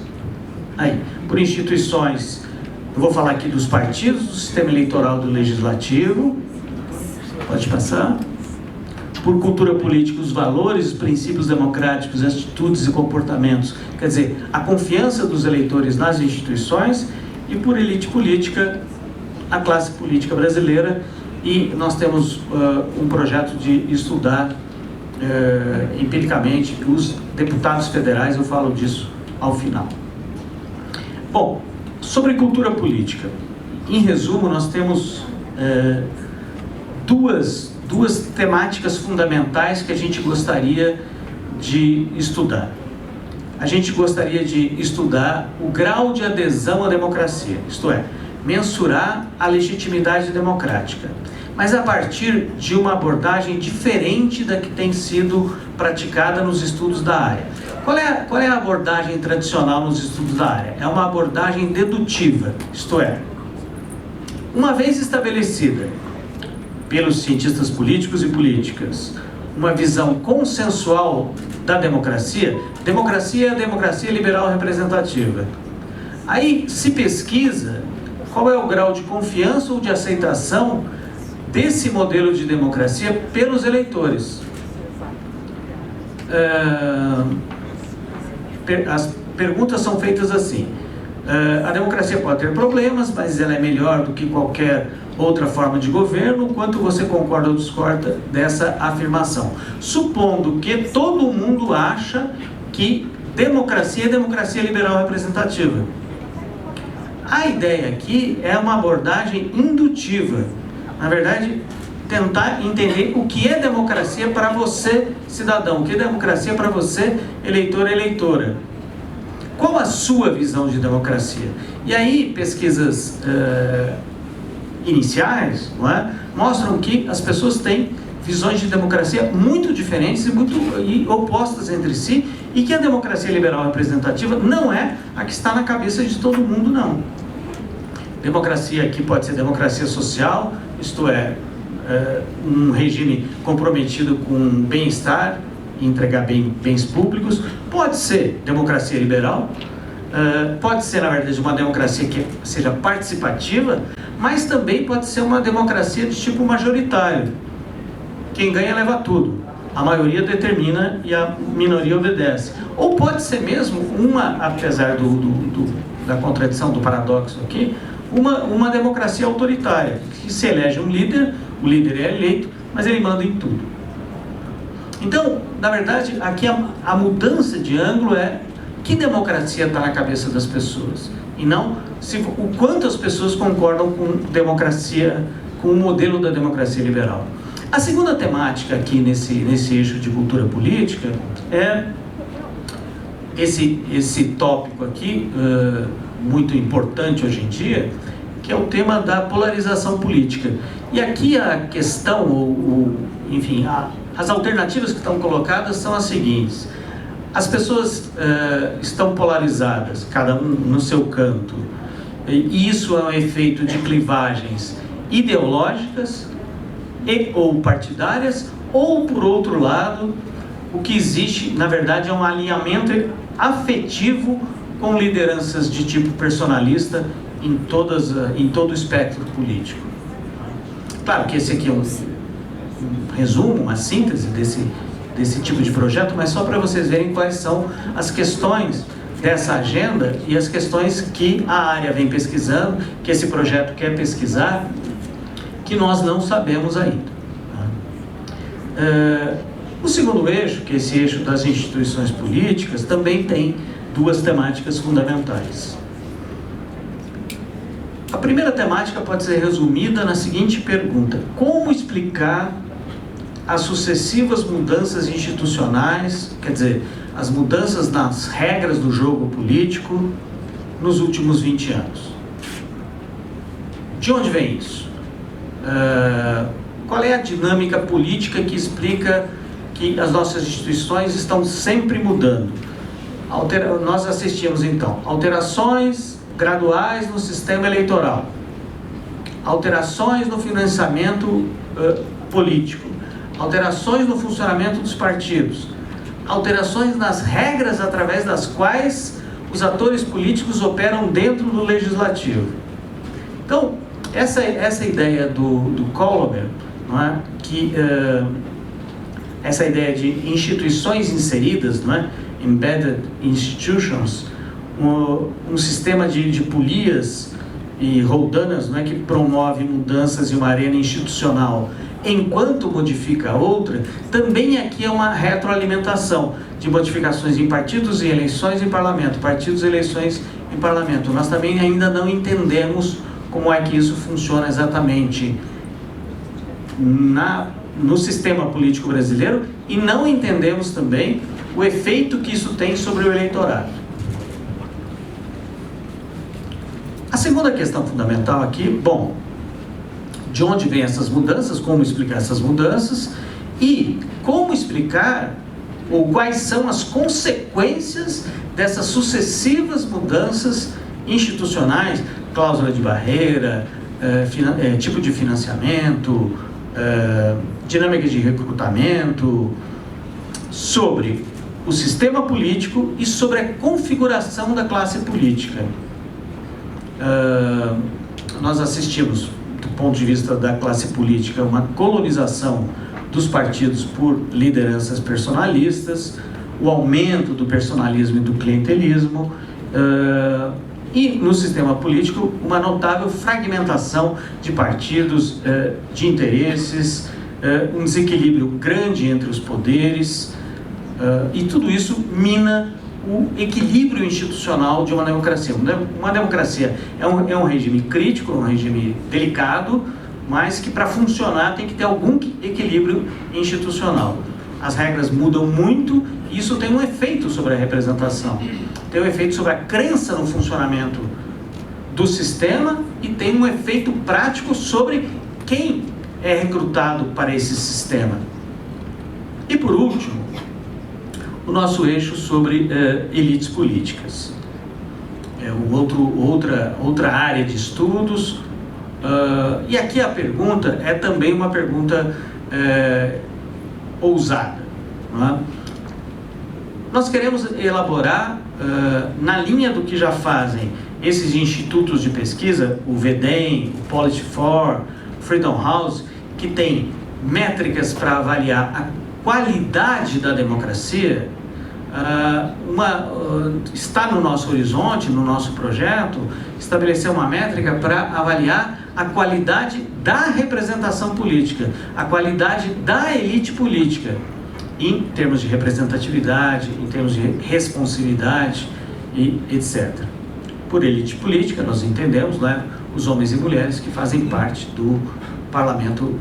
Aí, por instituições, eu vou falar aqui dos partidos, do sistema eleitoral do legislativo, pode passar. Por cultura política, os valores, os princípios democráticos, atitudes e comportamentos, quer dizer, a confiança dos eleitores nas instituições, e por elite política, a classe política brasileira, e nós temos um projeto de estudar empiricamente os deputados federais, eu falo disso ao final. Bom, sobre cultura política, em resumo, nós temos duas temáticas fundamentais que a gente gostaria de estudar. A gente gostaria de estudar o grau de adesão à democracia, isto é, mensurar a legitimidade democrática, mas a partir de uma abordagem diferente da que tem sido praticada nos estudos da área. Qual é a abordagem tradicional nos estudos da área? É uma abordagem dedutiva, isto é, uma vez estabelecida pelos cientistas políticos e políticas uma visão consensual da democracia, democracia é a democracia liberal representativa. Aí se pesquisa qual é o grau de confiança ou de aceitação desse modelo de democracia pelos eleitores. As perguntas são feitas assim: a democracia pode ter problemas, mas ela é melhor do que qualquer outra forma de governo. Quanto você concorda ou discorda dessa afirmação? Supondo que todo mundo acha que democracia é democracia liberal representativa. A ideia aqui é uma abordagem indutiva. Na verdade, tentar entender o que é democracia para você, cidadão, o que é democracia para você, eleitor e eleitora. Qual a sua visão de democracia? E aí, pesquisas iniciais, não é, mostram que as pessoas têm visões de democracia muito diferentes e opostas entre si, e que a democracia liberal representativa não é a que está na cabeça de todo mundo, não. Democracia aqui pode ser democracia social, isto é, um regime comprometido com bem-estar, entregar bens públicos. Pode ser democracia liberal, pode ser, na verdade, uma democracia que seja participativa, mas também pode ser uma democracia de tipo majoritário. Quem ganha leva tudo, a maioria determina e a minoria obedece. Ou pode ser mesmo apesar da contradição, do paradoxo aqui, uma democracia autoritária, que se elege um líder, o líder é eleito, mas ele manda em tudo. Então, na verdade, aqui a mudança de ângulo é que democracia está na cabeça das pessoas, e não o quanto as pessoas concordam com democracia, com o modelo da democracia liberal. A segunda temática aqui nesse eixo de cultura política é esse tópico aqui, muito importante hoje em dia, que é o tema da polarização política. E aqui a questão, enfim, as alternativas que estão colocadas são as seguintes: as pessoas estão polarizadas, cada um no seu canto, e isso é um efeito de clivagens ideológicas e ou partidárias, ou, por outro lado, o que existe, na verdade, é um alinhamento afetivo com lideranças de tipo personalista em todo o espectro político. Claro que esse aqui é um resumo, uma síntese desse tipo de projeto, mas só para vocês verem quais são as questões dessa agenda e as questões que a área vem pesquisando, que esse projeto quer pesquisar, que nós não sabemos ainda. O segundo eixo, que é esse eixo das instituições políticas, também tem duas temáticas fundamentais. A primeira temática pode ser resumida na seguinte pergunta: como explicar as sucessivas mudanças institucionais, quer dizer, as mudanças nas regras do jogo político nos últimos 20 anos? De onde vem isso? Qual é a dinâmica política que explica que as nossas instituições estão sempre mudando? Nós assistimos, então, alterações graduais no sistema eleitoral, alterações no financiamento político, alterações no funcionamento dos partidos, alterações nas regras através das quais os atores políticos operam dentro do legislativo. Então, essa ideia do Collamer, não é? Essa ideia de instituições inseridas, não é? Embedded institutions, um sistema de polias e roldanas, não é? Que promove mudanças em uma arena institucional enquanto modifica a outra, também aqui é uma retroalimentação de modificações em partidos e eleições em parlamento, partidos e eleições em parlamento. Nós também ainda não entendemos como é que isso funciona exatamente no sistema político brasileiro, e não entendemos também o efeito que isso tem sobre o eleitorado. A segunda questão fundamental aqui, bom, de onde vêm essas mudanças, como explicar essas mudanças e como explicar ou quais são as consequências dessas sucessivas mudanças institucionais, cláusula de barreira, tipo de financiamento, dinâmica de recrutamento, sobre o sistema político e sobre a configuração da classe política. Nós assistimos, do ponto de vista da classe política, uma colonização dos partidos por lideranças personalistas, o aumento do personalismo e do clientelismo, e no sistema político uma notável fragmentação de partidos, de interesses, um desequilíbrio grande entre os poderes, e tudo isso mina o equilíbrio institucional de uma democracia. Uma democracia é um regime crítico, um regime delicado, mas que para funcionar tem que ter algum equilíbrio institucional. As regras mudam muito e isso tem um efeito sobre a representação. Tem um efeito sobre a crença no funcionamento do sistema e tem um efeito prático sobre quem é recrutado para esse sistema. E por último, o nosso eixo sobre elites políticas. Outra área de estudos, e aqui a pergunta é também uma pergunta ousada. Não é? Nós queremos elaborar, na linha do que já fazem esses institutos de pesquisa, o VDEM, o Polity4, Freedom House, que tem métricas para avaliar a qualidade da democracia, está no nosso horizonte, no nosso projeto, estabelecer uma métrica para avaliar a qualidade da representação política, a qualidade da elite política, em termos de representatividade, em termos de responsividade e etc. Por elite política, nós entendemos, né, os homens e mulheres que fazem parte do parlamento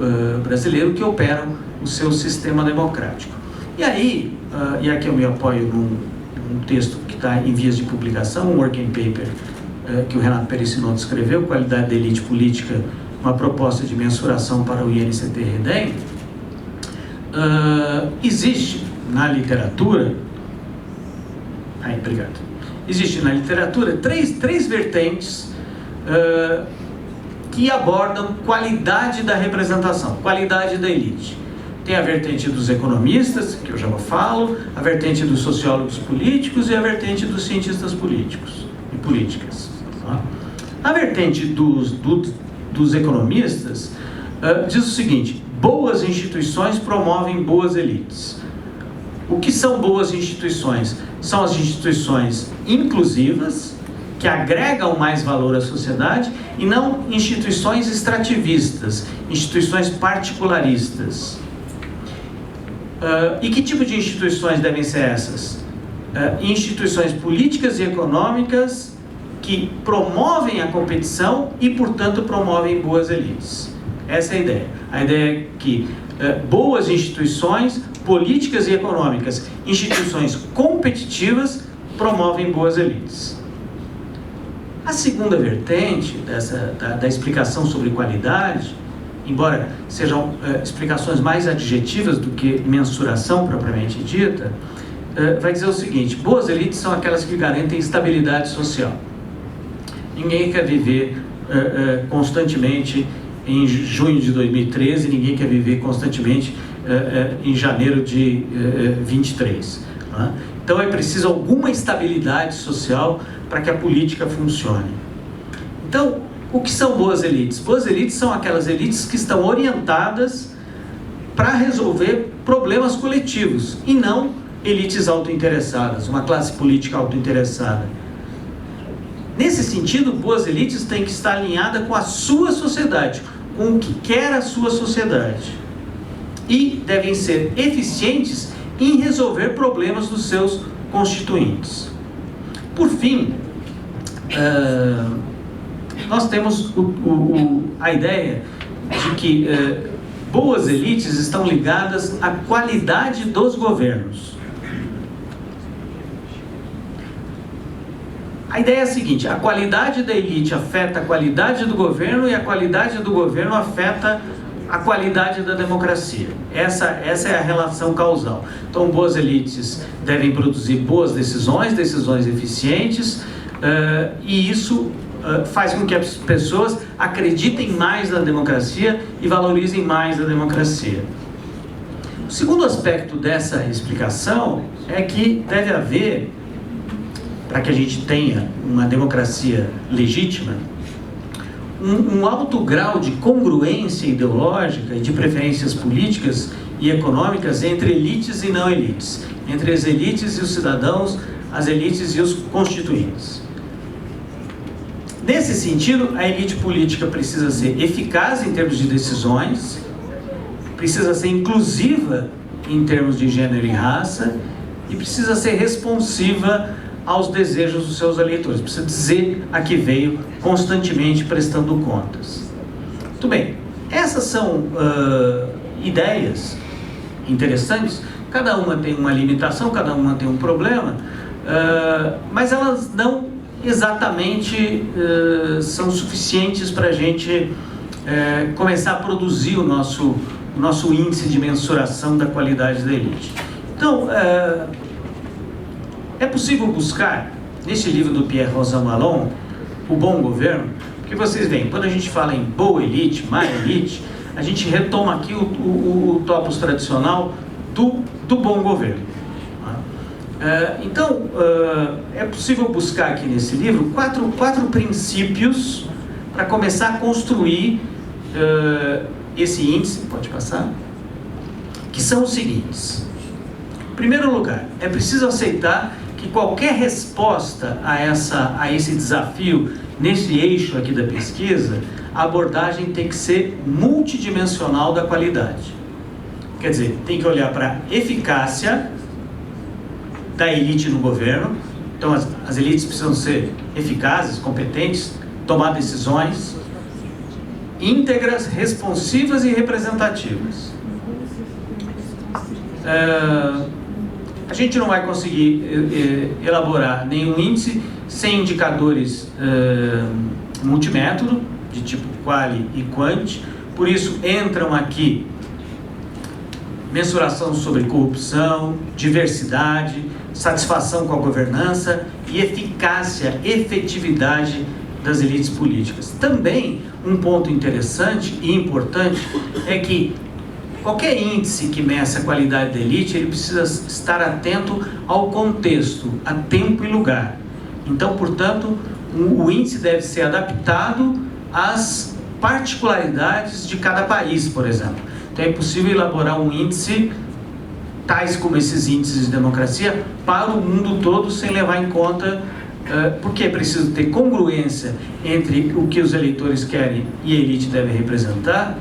brasileiro, que operam o seu sistema democrático. E aí, e aqui eu me apoio num texto que está em vias de publicação, um working paper que o Renato Perissinotto escreveu, Qualidade da Elite Política, uma proposta de mensuração para o INCT-REDEM. Existe na literatura, existe na literatura três vertentes que abordam qualidade da representação, qualidade da elite. Tem a vertente dos economistas, que eu já falo, a vertente dos sociólogos políticos e a vertente dos cientistas políticos e políticas. Tá? A vertente dos economistas diz o seguinte: boas instituições promovem boas elites. O que são boas instituições? São as instituições inclusivas, que agregam mais valor à sociedade, e não instituições extrativistas, instituições particularistas. E que tipo de instituições devem ser essas? Instituições políticas e econômicas que promovem a competição e, portanto, promovem boas elites. Essa é a ideia. A ideia é que boas instituições políticas e econômicas, instituições competitivas, promovem boas elites. A segunda vertente da explicação sobre qualidade, embora sejam explicações mais adjetivas do que mensuração propriamente dita, vai dizer o seguinte: boas elites são aquelas que garantem estabilidade social. Ninguém quer viver constantemente em junho de 2013, ninguém quer viver constantemente em janeiro de 23. Né? Então é preciso alguma estabilidade social para que a política funcione. Então, o que são boas elites? Boas elites são aquelas elites que estão orientadas para resolver problemas coletivos e não elites autointeressadas, uma classe política autointeressada. Nesse sentido, boas elites têm que estar alinhadas com a sua sociedade, com o que quer a sua sociedade. E devem ser eficientes em resolver problemas dos seus constituintes. Por fim, nós temos a ideia de que boas elites estão ligadas à qualidade dos governos. A ideia é a seguinte: a qualidade da elite afeta a qualidade do governo e a qualidade do governo afeta a qualidade da democracia. Essa é a relação causal. Então, boas elites devem produzir boas decisões eficientes, e isso faz com que as pessoas acreditem mais na democracia e valorizem mais a democracia. O segundo aspecto dessa explicação é que deve haver, para que a gente tenha uma democracia legítima, um alto grau de congruência ideológica e de preferências políticas e econômicas entre elites e não elites, entre as elites e os cidadãos, as elites e os constituintes. Nesse sentido, a elite política precisa ser eficaz em termos de decisões, precisa ser inclusiva em termos de gênero e raça, e precisa ser responsiva aos desejos dos seus eleitores, precisa dizer a que veio, constantemente prestando contas. Muito bem, essas são ideias interessantes, cada uma tem uma limitação, cada uma tem um problema, mas elas não exatamente são suficientes para a gente começar a produzir o nosso índice de mensuração da qualidade da elite. Então, é possível buscar, nesse livro do Pierre Rosanvallon, O Bom Governo, porque vocês veem, quando a gente fala em boa elite, má elite, a gente retoma aqui o topos tradicional do bom governo. Então, é possível buscar aqui nesse livro quatro princípios para começar a construir esse índice, pode passar, que são os seguintes. Em primeiro lugar, é preciso aceitar que qualquer resposta a esse desafio, nesse eixo aqui da pesquisa, a abordagem tem que ser multidimensional da qualidade. Quer dizer, tem que olhar para a eficácia da elite no governo. Então, as elites precisam ser eficazes, competentes, tomar decisões íntegras, responsivas e representativas. A gente não vai conseguir elaborar nenhum índice sem indicadores multimétodo, de tipo quali e quant. Por isso entram aqui mensuração sobre corrupção, diversidade, satisfação com a governança e eficácia, efetividade das elites políticas. Também, um ponto interessante e importante é que qualquer índice que meça a qualidade da elite, ele precisa estar atento ao contexto, a tempo e lugar. Então, portanto, o índice deve ser adaptado às particularidades de cada país, por exemplo. Então, é possível elaborar um índice, tais como esses índices de democracia, para o mundo todo, sem levar em conta, porque é preciso ter congruência entre o que os eleitores querem e a elite deve representar.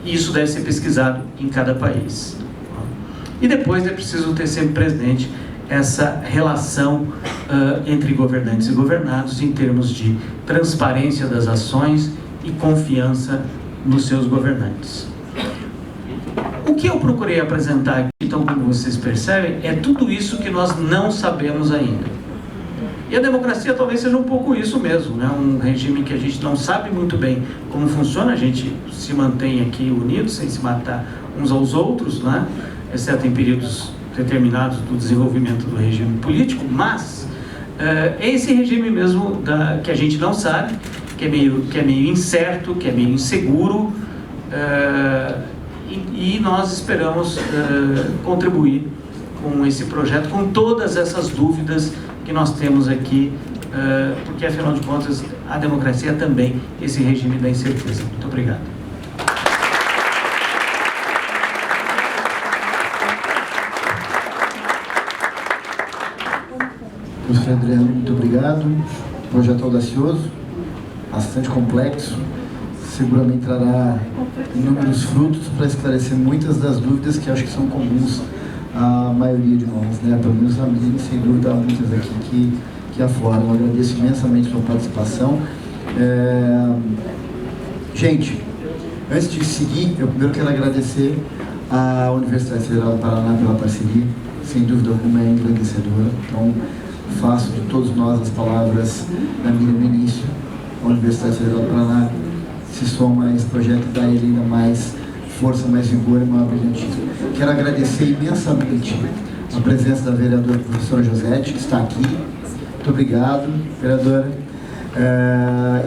Isso deve ser pesquisado em cada país. E depois é preciso ter sempre presente essa relação entre governantes e governados em termos de transparência das ações e confiança nos seus governantes. O que eu procurei apresentar aqui, então, como vocês percebem, é tudo isso que nós não sabemos ainda. E a democracia talvez seja um pouco isso mesmo, né? Um regime que a gente não sabe muito bem como funciona, a gente se mantém aqui unidos, sem se matar uns aos outros, né? Exceto em períodos determinados do desenvolvimento do regime político, mas é esse regime mesmo que a gente não sabe, que é meio incerto, que é meio inseguro, e nós esperamos contribuir com esse projeto, com todas essas dúvidas que nós temos aqui, porque afinal de contas a democracia é também esse regime da incerteza. Muito obrigado. Professor Adriano, muito obrigado. Projeto audacioso, bastante complexo, seguramente trará inúmeros frutos para esclarecer muitas das dúvidas que acho que são comuns à maioria de nós, né? Pelo menos a mim, sem dúvida, há muitas aqui que afloram. Eu agradeço imensamente a sua participação. Gente, antes de seguir, eu primeiro quero agradecer à Universidade Federal do Paraná pela parceria, sem dúvida alguma é engrandecedora. Então, faço de todos nós as palavras da Miriam no início. A Universidade Federal do Paraná se soma a esse projeto e dá ele ainda mais força, mais vigor e maior brilhantismo. Quero agradecer imensamente a presença da vereadora professora Josete, que está aqui. Muito obrigado, vereadora.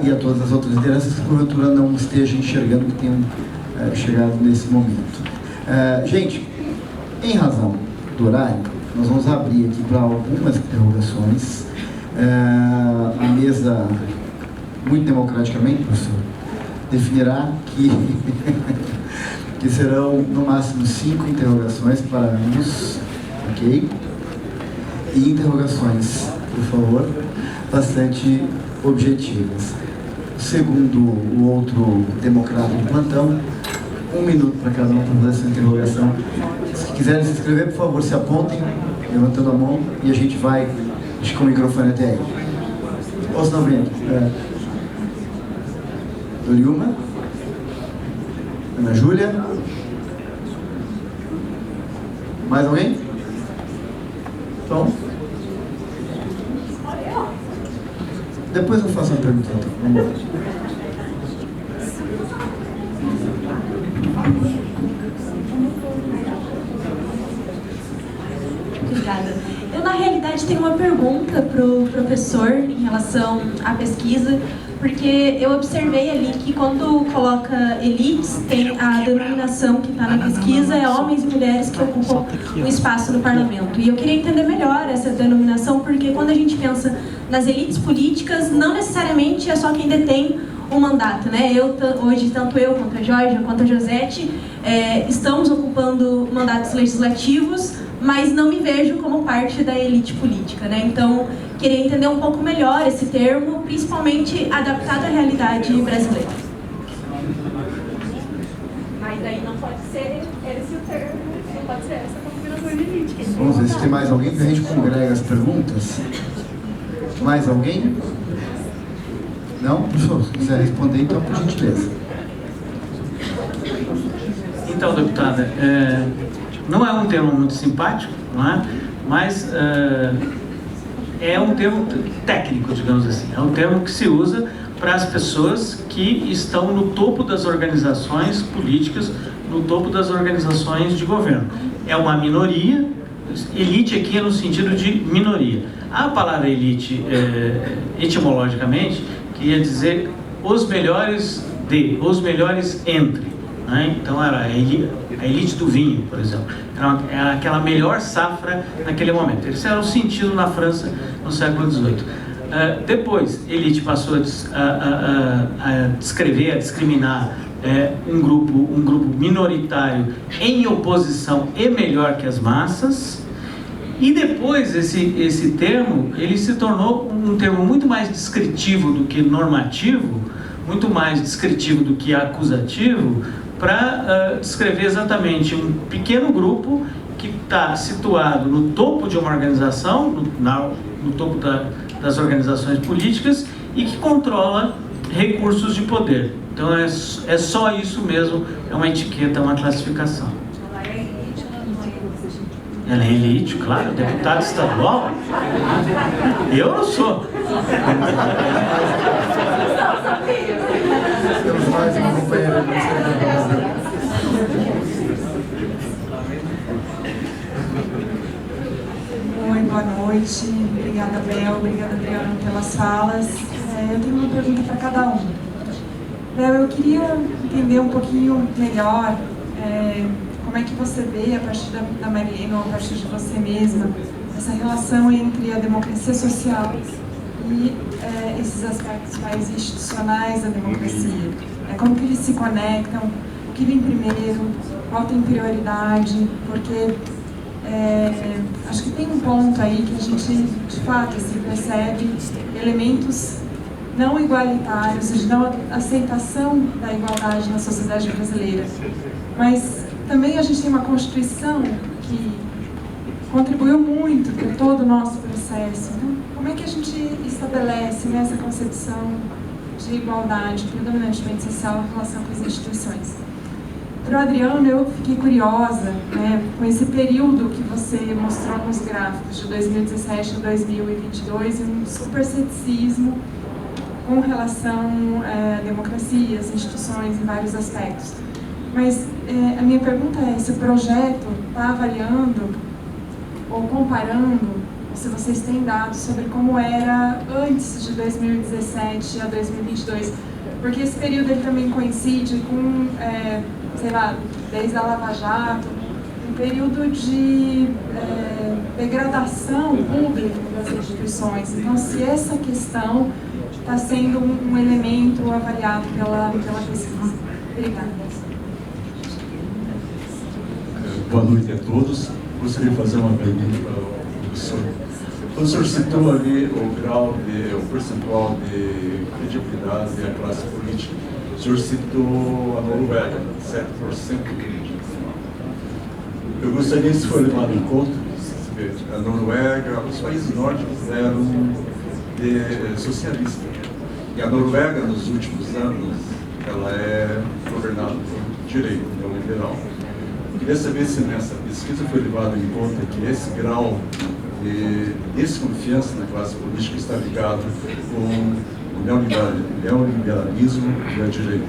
E a todas as outras lideranças que porventura não estejam enxergando que tenham chegado nesse momento. Gente, em razão do horário, nós vamos abrir aqui para algumas interrogações. A mesa, muito democraticamente, professor, definirá que serão no máximo 5 interrogações para ambos, ok? E interrogações, por favor, bastante objetivas. Segundo o outro democrata do plantão, 1 minuto para cada um para fazer essa interrogação. Se quiserem se inscrever, por favor, se apontem, levantando a mão, e a gente vai com o microfone até aí. Ou se não vem aqui. Doriuma, Ana Júlia, mais alguém? Então, depois eu faço uma pergunta. Então. Vamos lá. Obrigada. Eu, na realidade, tenho uma pergunta para o professor em relação à pesquisa, porque eu observei ali que quando coloca elites, tem a denominação que está na pesquisa é homens e mulheres que ocupam um espaço no parlamento. E eu queria entender melhor essa denominação, porque quando a gente pensa nas elites políticas, não necessariamente é só quem detém um mandato, né? Hoje, tanto eu quanto a Georgia, quanto a Josete, estamos ocupando mandatos legislativos, mas não me vejo como parte da elite política, né? Então, queria entender um pouco melhor esse termo, principalmente adaptado à realidade brasileira. Mas aí não pode ser esse o termo, não pode ser essa combinação de elite. Vamos ver se tem mais alguém, que a gente congrega as perguntas. Mais alguém? Não? Professor, se quiser responder, então, por gentileza. Então, deputada, não é um termo muito simpático, não é? Mas é um termo técnico, digamos assim. É um termo que se usa para as pessoas que estão no topo das organizações políticas, no topo das organizações de governo. É uma minoria, elite aqui é no sentido de minoria. A palavra elite, etimologicamente, queria dizer os melhores os melhores entre. Né? Então era a elite do vinho, por exemplo. Era aquela melhor safra naquele momento. Esse era o sentido na França no século XVIII. Depois, elite passou a descrever, a discriminar um grupo minoritário em oposição e melhor que as massas. E depois esse termo, ele se tornou um termo muito mais descritivo do que normativo, muito mais descritivo do que acusativo, para descrever exatamente um pequeno grupo que está situado no topo de uma organização, no topo das organizações políticas, e que controla recursos de poder. Então é só isso mesmo, é uma etiqueta, uma classificação. Ela é elite, claro, deputado estadual. Eu não sou. Temos mais uma companheira do Oi, boa noite. Obrigada, Bel. Obrigada, Adriano, pelas falas. Eu tenho uma pergunta para cada um. Bel, eu queria entender um pouquinho melhor como é que você vê, a partir da Mariana, ou a partir de você mesma, essa relação entre a democracia social e esses aspectos mais institucionais da democracia. Como que eles se conectam, o que vem primeiro, qual tem prioridade, porque acho que tem um ponto aí que a gente, de fato, assim, percebe elementos não igualitários, de não aceitação da igualdade na sociedade brasileira. Mas também a gente tem uma Constituição que contribuiu muito para todo o nosso processo. Então, como é que a gente estabelece essa concepção de igualdade predominantemente social em relação com as instituições? Para o Adriano, eu fiquei curiosa com esse período que você mostrou nos gráficos de 2017 a 2022 e um super ceticismo com relação a democracias, instituições em vários aspectos. Mas a minha pergunta é, esse projeto está avaliando ou comparando, se vocês têm dados sobre como era antes de 2017 a 2022? Porque esse período ele também coincide com, sei lá, desde a Lava Jato, um período de degradação pública das instituições. Então, se essa questão está sendo um elemento avaliado pela pesquisa. Obrigada. Boa noite a todos. Gostaria de fazer uma pergunta para o professor. O professor citou ali o percentual de credibilidade da classe política. O senhor citou a Noruega, 7% de credibilidade. Eu gostaria, se for levado em conta, a Noruega, os países nórdicos eram socialistas. E a Noruega, nos últimos anos, ela é governada por direito, neoliberal. Eu queria saber se nessa pesquisa foi levado em conta que esse grau de desconfiança na classe política está ligado com o neoliberalismo e a direita.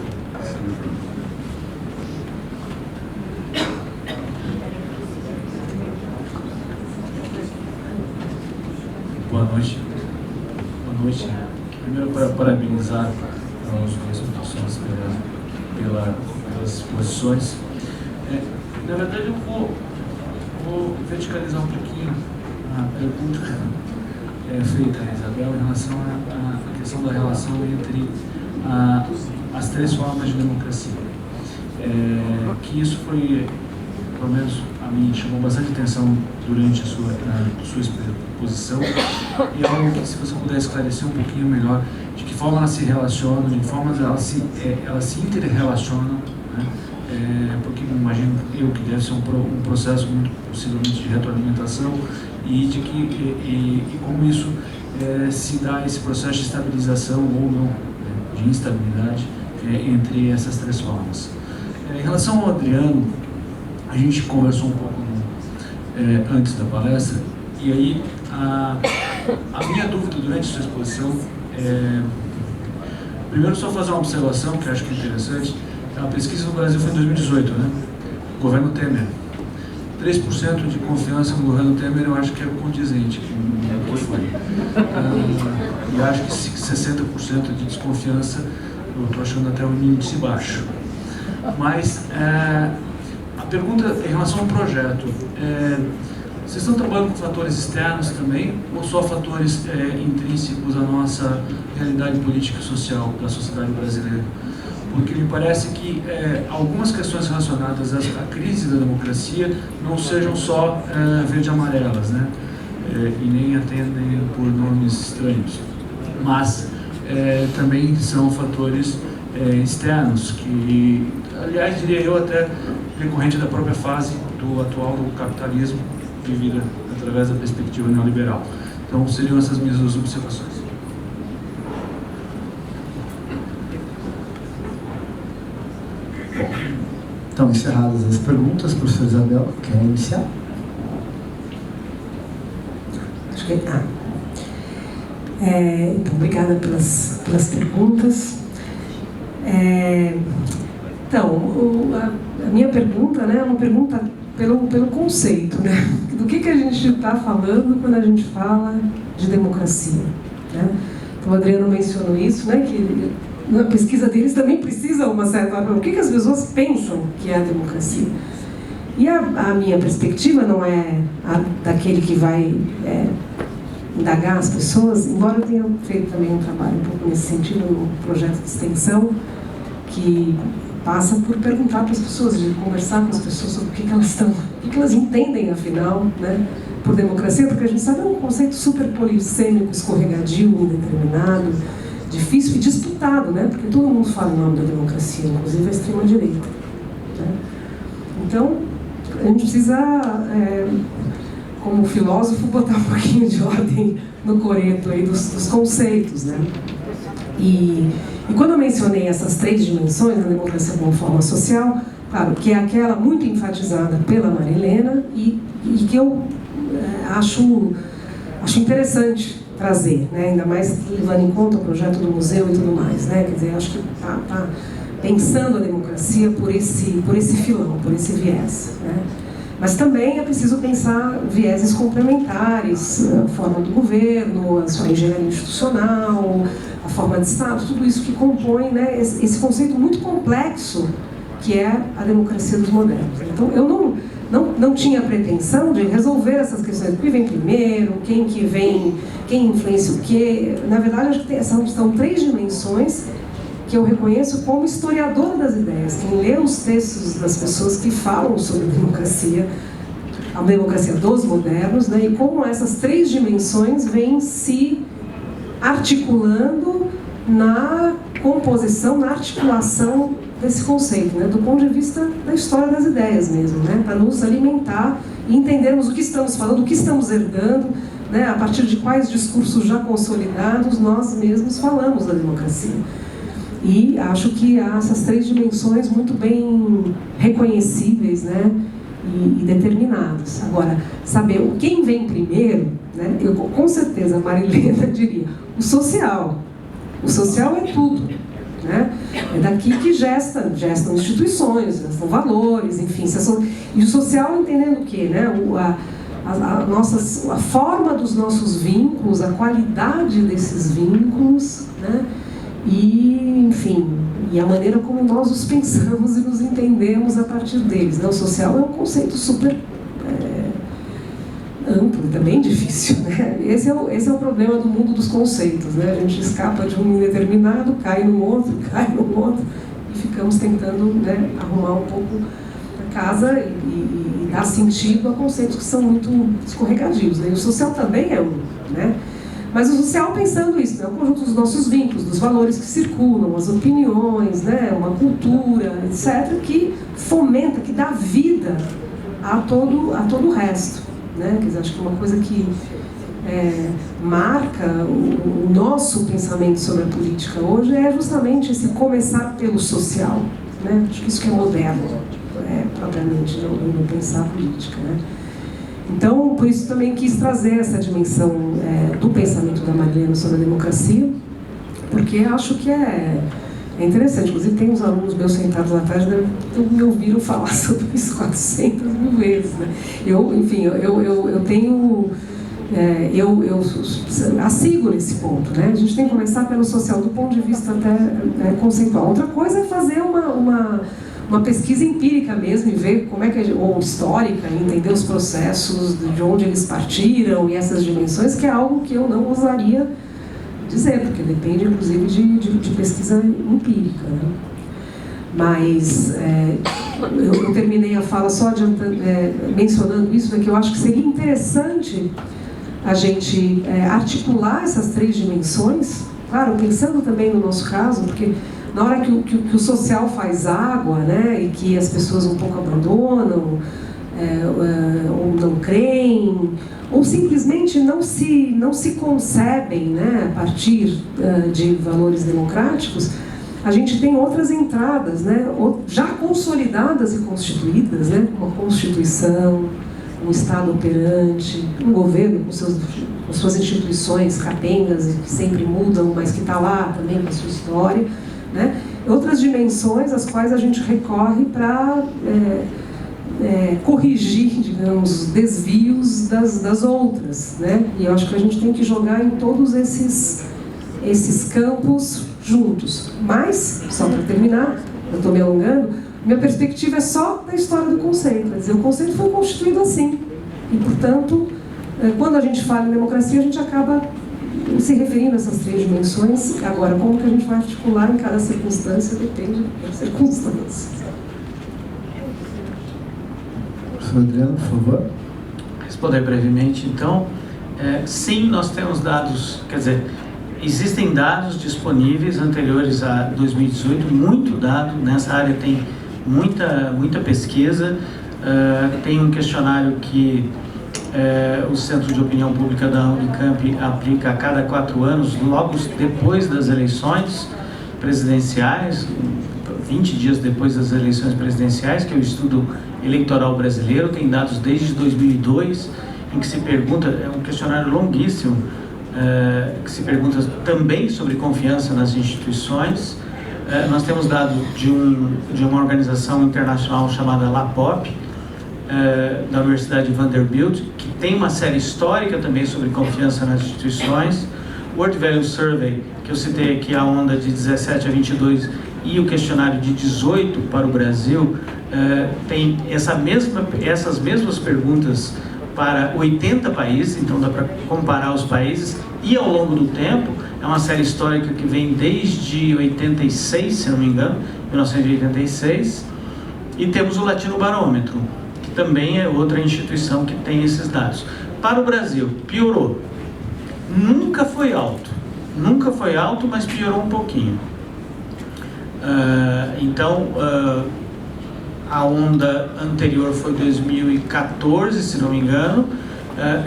Boa noite. Boa noite. Primeiro, para parabenizar os dois professores pelas exposições. Na verdade, eu vou verticalizar um pouquinho a pergunta feita a Isabel em relação à questão da relação entre as três formas de democracia. Que isso foi, pelo menos a mim, chamou bastante atenção durante a sua exposição, e algo que, se você puder esclarecer um pouquinho melhor de que forma elas se relacionam, de que forma elas se interrelacionam, né? Porque imagino eu que deve ser um processo muito possivelmente de retroalimentação e como isso se dá esse processo de estabilização ou não, de instabilidade entre essas três formas. Em relação ao Adriano, a gente conversou um pouco antes da palestra, e aí a minha dúvida durante a sua exposição primeiro só fazer uma observação que eu acho que é interessante. A pesquisa no Brasil foi em 2018, né? Governo Temer. 3% de confiança no governo Temer eu acho que é condizente com o que foi. E acho que 60% de desconfiança eu estou achando até um índice baixo. Mas a pergunta em relação ao projeto, vocês estão trabalhando com fatores externos também ou só fatores intrínsecos à nossa realidade política e social da sociedade brasileira? Porque me parece que algumas questões relacionadas à crise da democracia não sejam só verde e amarelas, né? E nem atendem por nomes estranhos, mas também são fatores externos que, aliás, diria eu, até decorrente da própria fase do atual do capitalismo vivida através da perspectiva neoliberal. Então, seriam essas minhas duas observações. Então, encerradas as perguntas, professor Isabel, quer iniciar? Acho que então, obrigada pelas perguntas. Então, a minha pergunta, né, é uma pergunta pelo conceito, né? Do que a gente está falando quando a gente fala de democracia, né? Então, o Adriano mencionou isso, né, que na pesquisa deles também precisa uma certa... O que as pessoas pensam que é a democracia? E a minha perspectiva não é a daquele que vai indagar as pessoas, embora eu tenha feito também um trabalho um pouco nesse sentido, no projeto de extensão, que passa por perguntar para as pessoas, de conversar com as pessoas sobre o que elas estão, o que elas entendem, afinal, né, por democracia, porque a gente sabe que é um conceito super polissêmico, escorregadio, indeterminado, difícil e disputado, né, porque todo mundo fala o nome da democracia, inclusive a extrema-direita, né? Então, a gente precisa, como filósofo, botar um pouquinho de ordem no coreto aí dos conceitos, né? E quando eu mencionei essas 3 dimensões da democracia como forma social, claro, que é aquela muito enfatizada pela Marilena e que eu acho interessante trazer, né? Ainda mais levando em conta o projeto do museu e tudo mais, né? Quer dizer, acho que tá pensando a democracia por esse filão, por esse viés, né? Mas também é preciso pensar vieses complementares, a forma do governo, a sua engenharia institucional, a forma de Estado, tudo isso que compõe, né, esse conceito muito complexo que é a democracia dos modernos. Então, eu não tinha pretensão de resolver essas questões, o que vem primeiro, quem influencia o quê. Na verdade, acho que são 3 dimensões que eu reconheço como historiador das ideias. Quem lê os textos das pessoas que falam sobre a democracia dos modernos, né, e como essas 3 dimensões vêm se articulando na composição, na articulação desse conceito, né, do ponto de vista da história das ideias mesmo, né, para nos alimentar e entendermos o que estamos falando, o que estamos herdando, né, a partir de quais discursos já consolidados nós mesmos falamos da democracia. E acho que há essas 3 dimensões muito bem reconhecíveis, né, e determinadas. Agora, saber quem vem primeiro, né, eu com certeza a Marilena diria, o social. O social é tudo, né? É daqui que gestam instituições, gestam valores, enfim. E o social entendendo o quê, né? A forma dos nossos vínculos, a qualidade desses vínculos, né? E, enfim, e a maneira como nós os pensamos e nos entendemos a partir deles, né? O social é um conceito super amplo e também difícil, né? Esse é o problema do mundo dos conceitos, né? A gente escapa de um indeterminado, cai no outro, e ficamos tentando, né, arrumar um pouco a casa e dar sentido a conceitos que são muito escorregadios, né? E o social também é um, né? Mas o social pensando isso, né? O conjunto dos nossos vínculos, dos valores que circulam, as opiniões, né? Uma cultura, etc., que fomenta, que dá vida a todo o resto, né? Quer dizer, acho que uma coisa que marca o nosso pensamento sobre a política hoje é justamente esse começar pelo social, né? Acho que isso que é moderno, propriamente, no pensar a política, né? Então, por isso também quis trazer essa dimensão do pensamento da Marilena sobre a democracia, porque acho que é É interessante, inclusive tem uns alunos meus sentados lá atrás que me ouviram falar sobre isso 400 mil vezes, né? Enfim, eu tenho... eu assigo nesse ponto, né? A gente tem que começar pelo social, do ponto de vista até conceitual. Outra coisa é fazer uma pesquisa empírica mesmo e ver como é que, ou histórica, entender os processos, de onde eles partiram e essas dimensões, que é algo que eu não ousaria dizer, porque depende, inclusive, de pesquisa empírica, né? Mas eu terminei a fala só mencionando isso, né, que eu acho que seria interessante a gente articular essas 3 dimensões, claro, pensando também no nosso caso, porque na hora que o social faz água, né, e que as pessoas um pouco abandonam, ou não creem, ou simplesmente não se concebem, né, a partir de valores democráticos, a gente tem outras entradas, né, já consolidadas e constituídas, né, uma Constituição, um Estado operante, um governo com suas instituições capengas que sempre mudam, mas que está lá também com a sua história, né? Outras dimensões às quais a gente recorre para corrigir, digamos, desvios das outras, né? E eu acho que a gente tem que jogar em todos esses campos juntos. Mas, só para terminar, eu estou me alongando, minha perspectiva é só da história do conceito. Quer dizer, o conceito foi constituído assim. E, portanto, quando a gente fala em democracia, a gente acaba se referindo a essas 3 dimensões. Agora, como que a gente vai articular em cada circunstância, depende das circunstâncias. Professor Adriano, por favor. Responder brevemente, então. Sim, nós temos dados, quer dizer, existem dados disponíveis anteriores a 2018, muito dado, nessa área tem muita pesquisa, tem um questionário que o Centro de Opinião Pública da Unicamp aplica a cada 4 anos, logo depois das eleições presidenciais, 20 dias depois das eleições presidenciais, que é o Estudo Eleitoral Brasileiro, tem dados desde 2002, em que se pergunta, é um questionário longuíssimo, que se pergunta também sobre confiança nas instituições. Nós temos dados de uma organização internacional chamada LAPOP, da Universidade de Vanderbilt, que tem uma série histórica também sobre confiança nas instituições. World Value Survey, que eu citei aqui, a onda de 17 a 22, e o questionário de 18 para o Brasil, tem essas mesmas perguntas para 80 países, então dá para comparar os países, e ao longo do tempo, é uma série histórica que vem desde 86, se não me engano, 1986, e temos o Latino Barômetro, que também é outra instituição que tem esses dados. Para o Brasil, piorou. Nunca foi alto, mas piorou um pouquinho. A onda anterior foi 2014, se não me engano,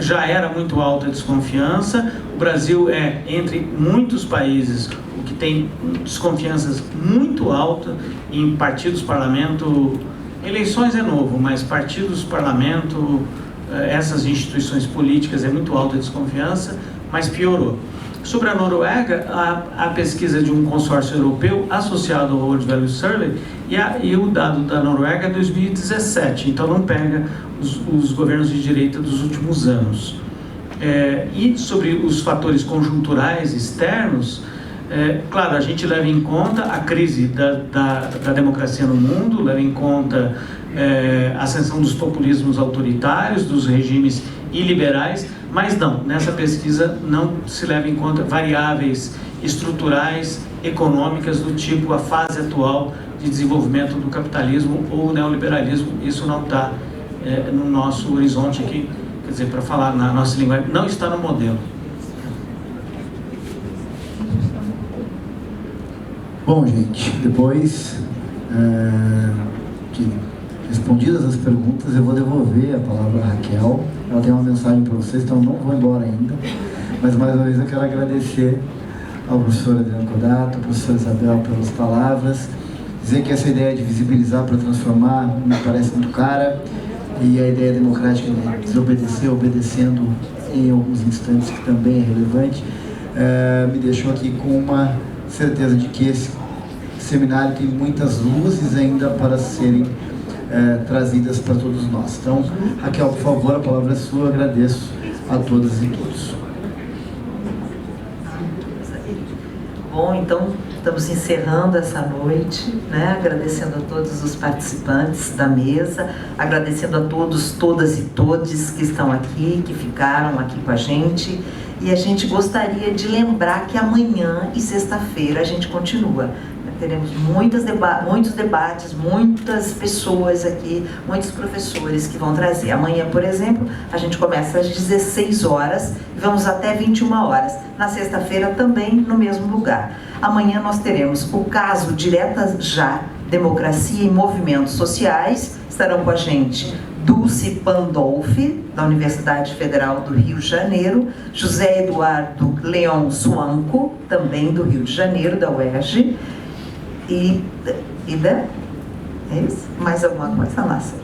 já era muito alta a desconfiança. O Brasil é, entre muitos países, o que tem desconfianças muito alta em partidos, parlamento, eleições é novo, mas partidos, parlamento, essas instituições políticas é muito alta a desconfiança, mas piorou. Sobre a Noruega, a pesquisa de um consórcio europeu associado ao World Value Survey, e o dado da Noruega é 2017, então não pega os governos de direita dos últimos anos. E sobre os fatores conjunturais externos, claro, a gente leva em conta a crise da democracia no mundo, leva em conta a ascensão dos populismos autoritários, dos regimes iliberais, mas não, nessa pesquisa não se leva em conta variáveis estruturais, econômicas, do tipo a fase atual de desenvolvimento do capitalismo ou neoliberalismo. Isso não está no nosso horizonte aqui, quer dizer, para falar na nossa linguagem, não está no modelo. Bom, gente, depois que respondidas as perguntas, eu vou devolver a palavra à Raquel. Ela tem uma mensagem para vocês, então eu não vou embora ainda. Mas mais uma vez eu quero agradecer ao professor Adriano Kodato, ao professor Isabel pelas palavras, dizer que essa ideia de visibilizar para transformar me parece muito cara, e a ideia democrática de desobedecer, obedecendo em alguns instantes, que também é relevante, me deixou aqui com uma certeza de que esse seminário tem muitas luzes ainda para serem trazidas para todos nós. Então, Raquel, por favor, a palavra é sua. Agradeço a todas e todos. Bom, então estamos encerrando essa noite, né? Agradecendo a todos os participantes da mesa, agradecendo a todos, todas e todes que estão aqui, que ficaram aqui com a gente. E a gente gostaria de lembrar que amanhã e sexta-feira a gente continua. Teremos muitos debates, muitas pessoas aqui, muitos professores que vão trazer. Amanhã, por exemplo, a gente começa às 16 horas e vamos até 21 horas. Na sexta-feira também no mesmo lugar. Amanhã nós teremos o caso Direta Já, Democracia e Movimentos Sociais. Estarão com a gente Dulce Pandolfi, da Universidade Federal do Rio de Janeiro, José Eduardo Leon Suanco, também do Rio de Janeiro, da UERJ, e Ida? É isso? Mais alguma coisa, Lassa?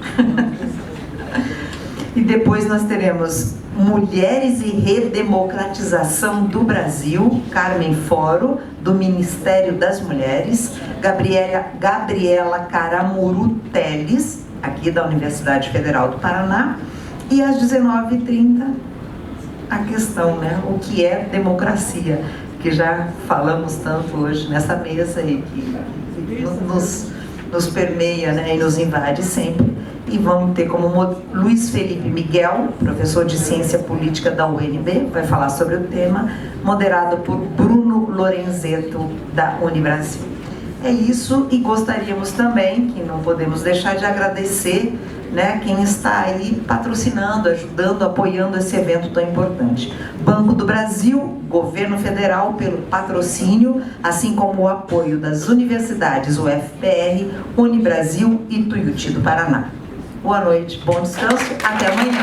E depois nós teremos Mulheres e Redemocratização do Brasil, Carmen Foro, do Ministério das Mulheres, Gabriela Caramuru Teles, aqui da Universidade Federal do Paraná, e às 19h30 a questão, né? O que é democracia? Que já falamos tanto hoje nessa mesa e que nos permeia, né, e nos invade sempre. E vamos ter como Luiz Felipe Miguel, professor de Ciência Política da UNB, vai falar sobre o tema, moderado por Bruno Lorenzetto, da Unibrasil. É isso, e gostaríamos também, que não podemos deixar de agradecer, né, quem está aí patrocinando, ajudando, apoiando esse evento tão importante. Banco do Brasil, Governo Federal pelo patrocínio, assim como o apoio das universidades UFPR, Unibrasil e Tuiuti do Paraná. Boa noite, bom descanso, até amanhã.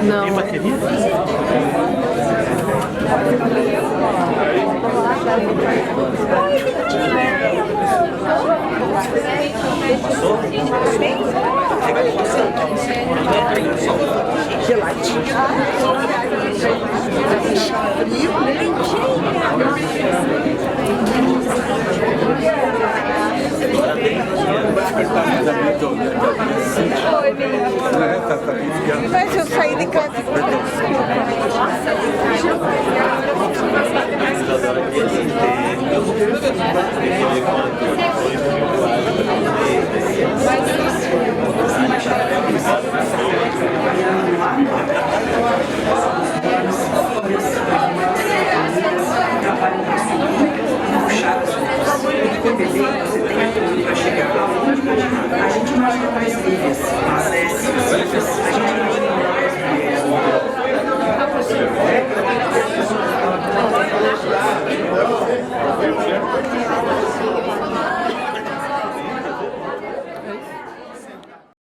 Não. Tem bateria? Mas eu saí de casa. Nossa,